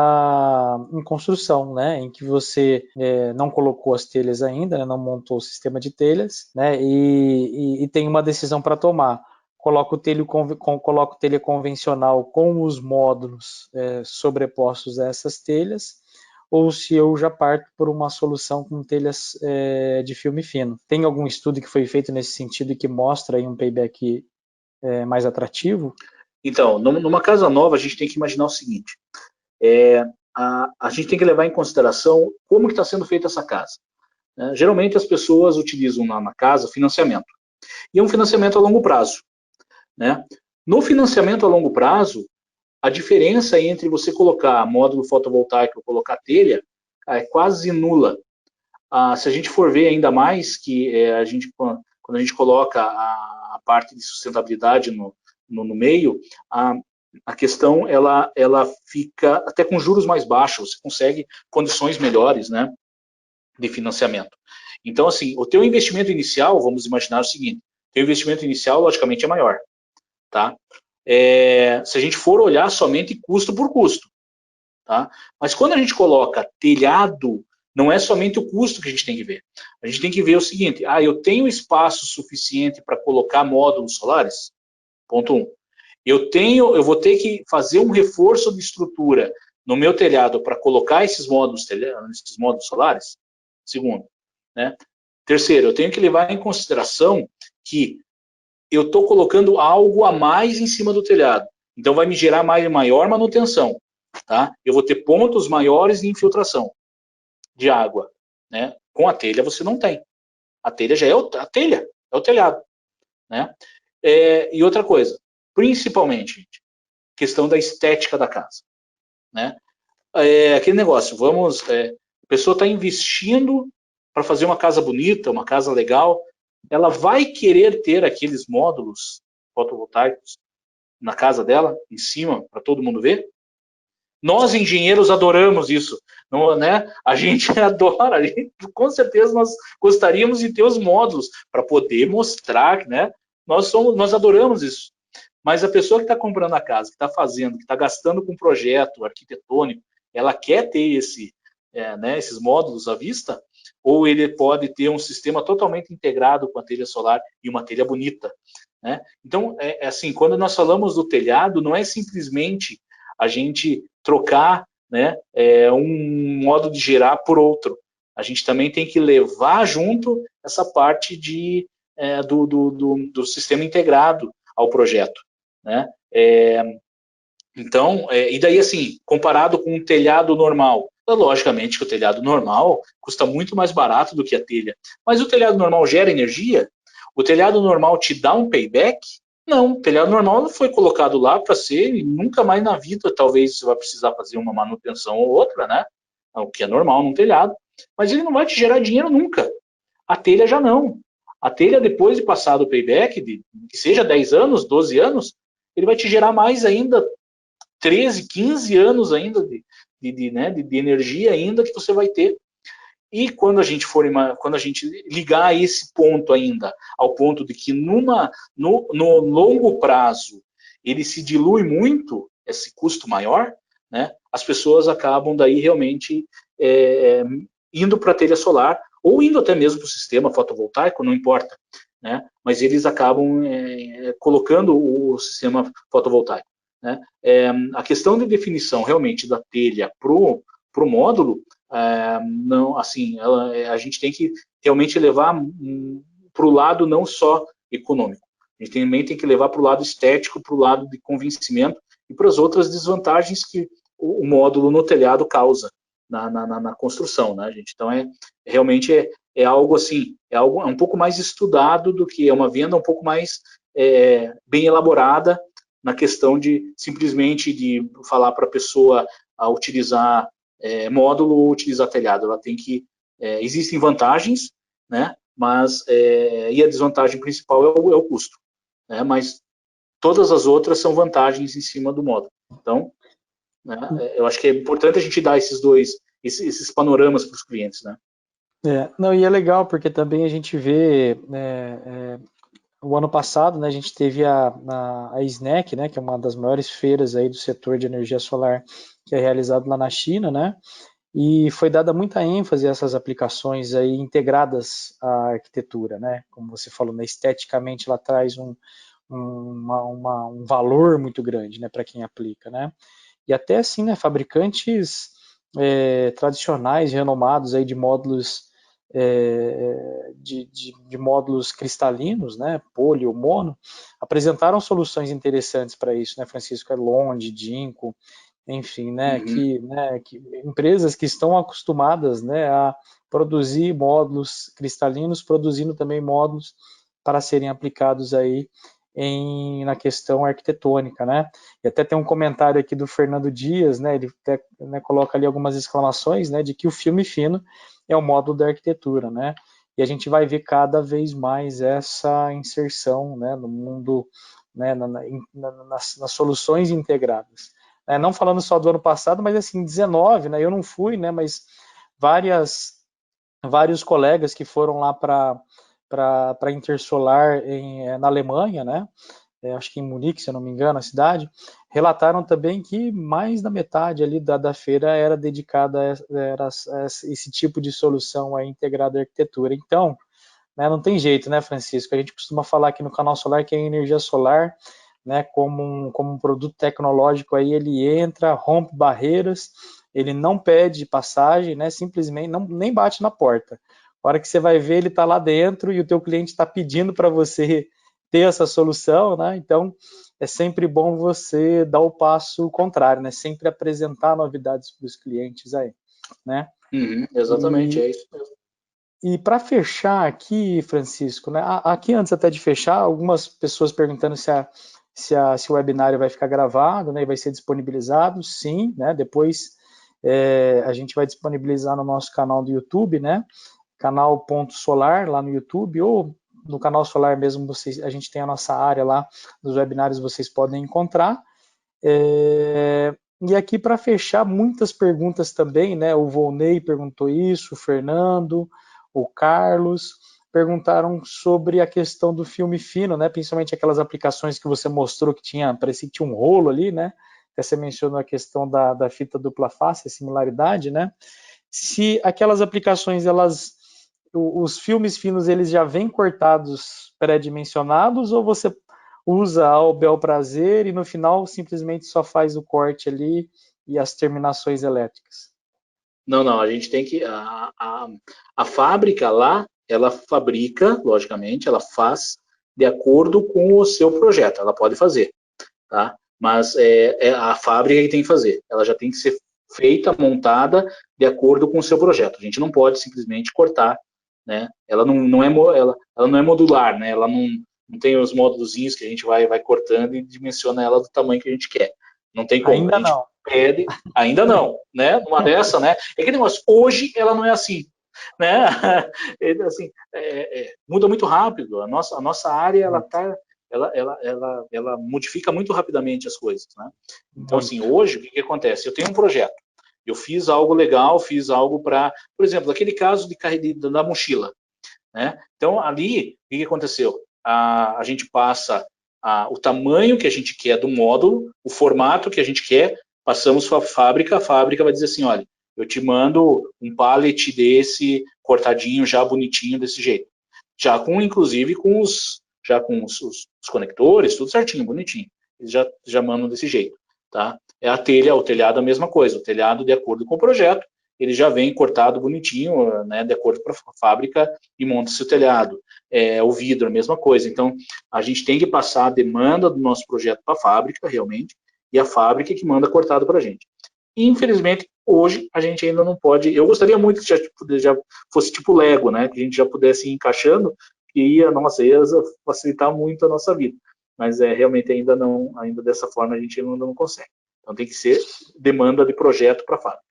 em construção, né, em que você não colocou as telhas ainda, né, não montou o sistema de telhas, né, e tem uma decisão para tomar. Coloca o telha convencional com os módulos sobrepostos a essas telhas, ou se eu já parto por uma solução com telhas de filme fino. Tem algum estudo que foi feito nesse sentido e que mostra aí um payback mais atrativo? Então, numa casa nova, a gente tem que imaginar o seguinte, a gente tem que levar em consideração como que está sendo feita essa casa. Né? Geralmente as pessoas utilizam na casa financiamento, e é um financiamento a longo prazo. Né? No financiamento a longo prazo, a diferença entre você colocar módulo fotovoltaico e colocar telha é quase nula. Se a gente for ver ainda mais que quando a gente coloca a parte de sustentabilidade no meio, a questão ela fica até com juros mais baixos, você consegue condições melhores, né, de financiamento. Então, assim, o teu investimento inicial, vamos imaginar o seguinte, o teu investimento inicial, logicamente, é maior, tá? Se a gente for olhar somente custo por custo, tá? Mas quando a gente coloca telhado, não é somente o custo que a gente tem que ver. A gente tem que ver o seguinte, eu tenho espaço suficiente para colocar módulos solares? Ponto 1. Eu vou ter que fazer um reforço de estrutura no meu telhado para colocar esses módulos solares? Segundo. Né? Terceiro, eu tenho que levar em consideração que eu estou colocando algo a mais em cima do telhado. Então, vai me gerar maior manutenção. Tá? Eu vou ter pontos maiores de infiltração de água. Né? Com a telha, você não tem. A telha já é a telha, é o telhado. Né? E outra coisa, principalmente, gente, questão da estética da casa. Né? Aquele negócio, a pessoa está investindo para fazer uma casa bonita, uma casa legal, ela vai querer ter aqueles módulos fotovoltaicos na casa dela, em cima, para todo mundo ver? Nós, engenheiros, adoramos isso. Não, né? A gente adora, com certeza nós gostaríamos de ter os módulos para poder mostrar, né? Nós adoramos isso. Mas a pessoa que está comprando a casa, que está fazendo, que está gastando com um projeto arquitetônico, ela quer ter esses módulos à vista, ou ele pode ter um sistema totalmente integrado com a telha solar e uma telha bonita, né? Então, assim, quando nós falamos do telhado, não é simplesmente a gente trocar, né, um modo de gerar por outro. A gente também tem que levar junto essa parte do sistema integrado ao projeto, né? Então, e daí assim, comparado com um telhado normal, logicamente que o telhado normal custa muito mais barato do que a telha, mas o telhado normal gera energia? O telhado normal te dá um payback? Não, o telhado normal não foi colocado lá para ser, e nunca mais na vida talvez você vai precisar fazer uma manutenção ou outra, né? O que é normal num telhado, mas ele não vai te gerar dinheiro nunca. A telha já não. A telha, depois de passar do payback, que seja 10 anos, 12 anos, ele vai te gerar mais ainda 13, 15 anos ainda de energia ainda que você vai ter. E quando a gente ligar esse ponto ainda ao ponto de que no longo prazo ele se dilui muito, esse custo maior, né, as pessoas acabam daí realmente indo para a telha solar ou indo até mesmo para o sistema fotovoltaico, não importa, né, mas eles acabam colocando o sistema fotovoltaico, né. A questão de definição realmente da telha pro módulo, não, assim, a gente tem que realmente levar para o lado não só econômico, a gente também tem que levar para o lado estético, para o lado de convencimento e para as outras desvantagens que o módulo no telhado causa na construção, né, gente? Então, realmente algo assim, algo um pouco mais estudado do que uma venda um pouco mais bem elaborada na questão de simplesmente de falar para a pessoa a utilizar módulo ou utilizar telhado. Ela tem que existem vantagens, né? Mas e a desvantagem principal é o custo, né? Mas todas as outras são vantagens em cima do módulo. Então, né, eu acho que é importante a gente dar esses panoramas para os clientes, né? Não, e é legal porque também a gente vê o ano passado, né, a gente teve a SNEC, né, que é uma das maiores feiras aí do setor de energia solar, que é realizado lá na China, né, e foi dada muita ênfase a essas aplicações aí integradas à arquitetura, né, como você falou, né, esteticamente ela traz um valor muito grande, né, para quem aplica, né, e até assim, né, fabricantes tradicionais, renomados aí de módulos de módulos cristalinos, né, polio, mono, apresentaram soluções interessantes para isso, né, Francisco Elonde, Dinco, enfim, né, que empresas que estão acostumadas, né, a produzir módulos cristalinos, produzindo também módulos para serem aplicados aí na questão arquitetônica, né? E até tem um comentário aqui do Fernando Dias, né? Ele até, né, coloca ali algumas exclamações, né? De que o filme fino é o módulo da arquitetura, né? E a gente vai ver cada vez mais essa inserção, né? No mundo, né? Nas soluções integradas. Não falando só do ano passado, mas assim, 19, né? Eu não fui, né? Mas vários colegas que foram lá para Intersolar na Alemanha, né? Acho que em Munique, se eu não me engano, a cidade, relataram também que mais da metade ali da feira era dedicada a esse tipo de solução aí integrada à arquitetura. Então, né, não tem jeito, né, Francisco? A gente costuma falar aqui no Canal Solar que a energia solar, né, como um produto tecnológico aí, ele entra, rompe barreiras, ele não pede passagem, né, simplesmente nem bate na porta. A hora que você vai ver, ele está lá dentro e o teu cliente está pedindo para você ter essa solução, né? Então, é sempre bom você dar o passo contrário, né? Sempre apresentar novidades para os clientes aí, né? Exatamente, é isso mesmo. E para fechar aqui, Francisco, né? Aqui antes até de fechar, algumas pessoas perguntando se o webinário vai ficar gravado, né? E vai ser disponibilizado, sim, né? Depois a gente vai disponibilizar no nosso canal do YouTube, né? Canal.solar lá no YouTube, ou no Canal Solar mesmo, a gente tem a nossa área lá, nos webinários vocês podem encontrar. E aqui para fechar, muitas perguntas também, né? O Volney perguntou isso, o Fernando, o Carlos, perguntaram sobre a questão do filme fino, né? Principalmente aquelas aplicações que você mostrou que parecia que tinha um rolo ali, né? Até você mencionou a questão da fita dupla face, a similaridade, né? Se aquelas aplicações elas os filmes finos, eles já vêm cortados pré-dimensionados, ou você usa ao bel prazer e no final simplesmente só faz o corte ali e as terminações elétricas? Não, a gente tem que. A fábrica lá, ela fabrica, logicamente, ela faz de acordo com o seu projeto, ela pode fazer, tá? Mas é a fábrica que tem que fazer, ela já tem que ser feita, montada de acordo com o seu projeto. A gente não pode simplesmente cortar, né? Ela não é modular, né? Ela não tem os módulozinhos que a gente vai cortando e dimensiona ela do tamanho que a gente quer. Não tem como. Ainda A gente não. pede, ainda não, né? Numa dessa, né? É que negócio, hoje ela não é assim, né? Assim, muda muito rápido. A nossa área, ela modifica muito rapidamente as coisas, né? Então, assim, Muito. hoje, o que acontece? Eu tenho um projeto, eu fiz algo legal, fiz algo para, por exemplo, aquele caso da mochila, né? Então, ali, o que aconteceu? A gente passa o tamanho que a gente quer do módulo, o formato que a gente quer, passamos para a fábrica vai dizer assim, olha, eu te mando um pallet desse, cortadinho, já bonitinho, desse jeito. Já com, inclusive, com os conectores, tudo certinho, bonitinho. Eles já mandam desse jeito, tá? O telhado a mesma coisa, o telhado de acordo com o projeto, ele já vem cortado bonitinho, né, de acordo com a fábrica e monta-se o telhado. O vidro, a mesma coisa. Então, a gente tem que passar a demanda do nosso projeto para a fábrica, realmente, e a fábrica que manda cortado para a gente. E, infelizmente, hoje a gente ainda não pode. Eu gostaria muito que já fosse tipo Lego, né? Que a gente já pudesse ir encaixando e ia facilitar muito a nossa vida. Mas realmente ainda dessa forma a gente ainda não consegue. Então tem que ser demanda de projeto para a fábrica.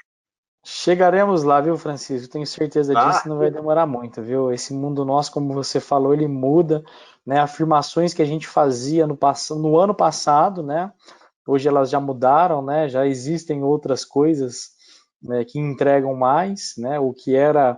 Chegaremos lá, viu, Francisco? Tenho certeza disso, Ah, não vai demorar muito, viu? Esse mundo nosso, como você falou, ele muda, né? Afirmações que a gente fazia no ano passado, né? Hoje elas já mudaram, né? Já existem outras coisas, né, que entregam mais, né? O que era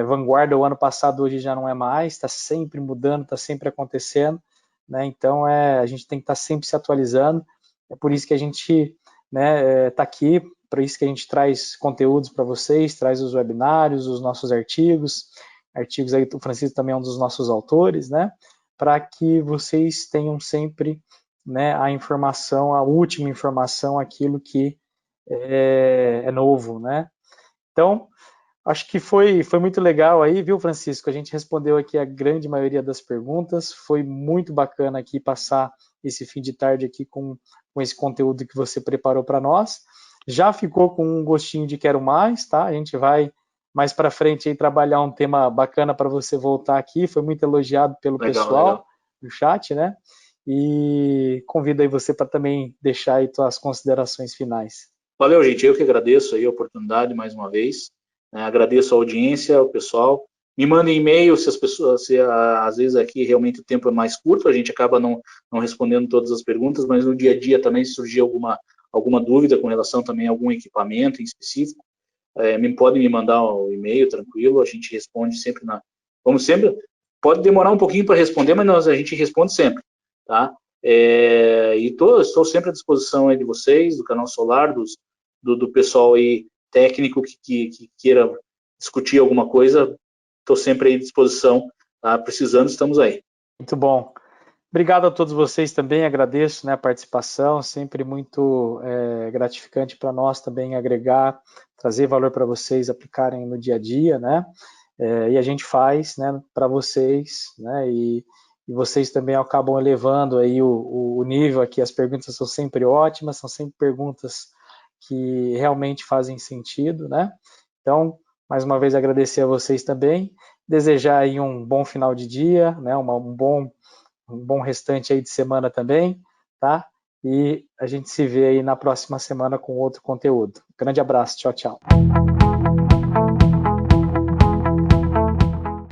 vanguarda o ano passado hoje já não é mais, está sempre mudando, está sempre acontecendo, né? Então a gente tem que estar sempre se atualizando. É por isso que a gente, né, está aqui, por isso que a gente traz conteúdos para vocês, traz os webinários, os nossos artigos aí o Francisco também é um dos nossos autores, né? Para que vocês tenham sempre, né, a informação, a última informação, aquilo que é novo, né? Então, acho que foi muito legal aí, viu, Francisco? A gente respondeu aqui a grande maioria das perguntas. Foi muito bacana aqui passar esse fim de tarde aqui com esse conteúdo que você preparou para nós. Já ficou com um gostinho de quero mais, tá? A gente vai mais para frente aí trabalhar um tema bacana para você voltar aqui. Foi muito elogiado pelo pessoal no chat, né? E convido aí você para também deixar aí suas considerações finais. Valeu, gente. Eu que agradeço aí a oportunidade mais uma vez. Agradeço a audiência, o pessoal. Me mandem e-mail se as pessoas, às vezes aqui realmente o tempo é mais curto, a gente acaba não respondendo todas as perguntas, mas no dia a dia também se surgir alguma dúvida com relação também a algum equipamento em específico, pode me mandar um e-mail, tranquilo, a gente responde sempre vamos sempre, pode demorar um pouquinho para responder, mas a gente responde sempre, tá? E estou sempre à disposição aí de vocês, do Canal Solar, do pessoal aí técnico que queira discutir alguma coisa, estou sempre aí à disposição, tá? Precisando, estamos aí. Muito bom. Obrigado a todos vocês também, agradeço, né, a participação, sempre muito gratificante para nós também agregar, trazer valor para vocês aplicarem no dia a dia, né, e a gente faz, né, para vocês, né, e vocês também acabam elevando aí o nível aqui, as perguntas são sempre ótimas, são sempre perguntas que realmente fazem sentido, né, então, mais uma vez agradecer a vocês também, desejar aí um bom final de dia, né, um bom restante aí de semana também, tá? E a gente se vê aí na próxima semana com outro conteúdo. Grande abraço, tchau, tchau.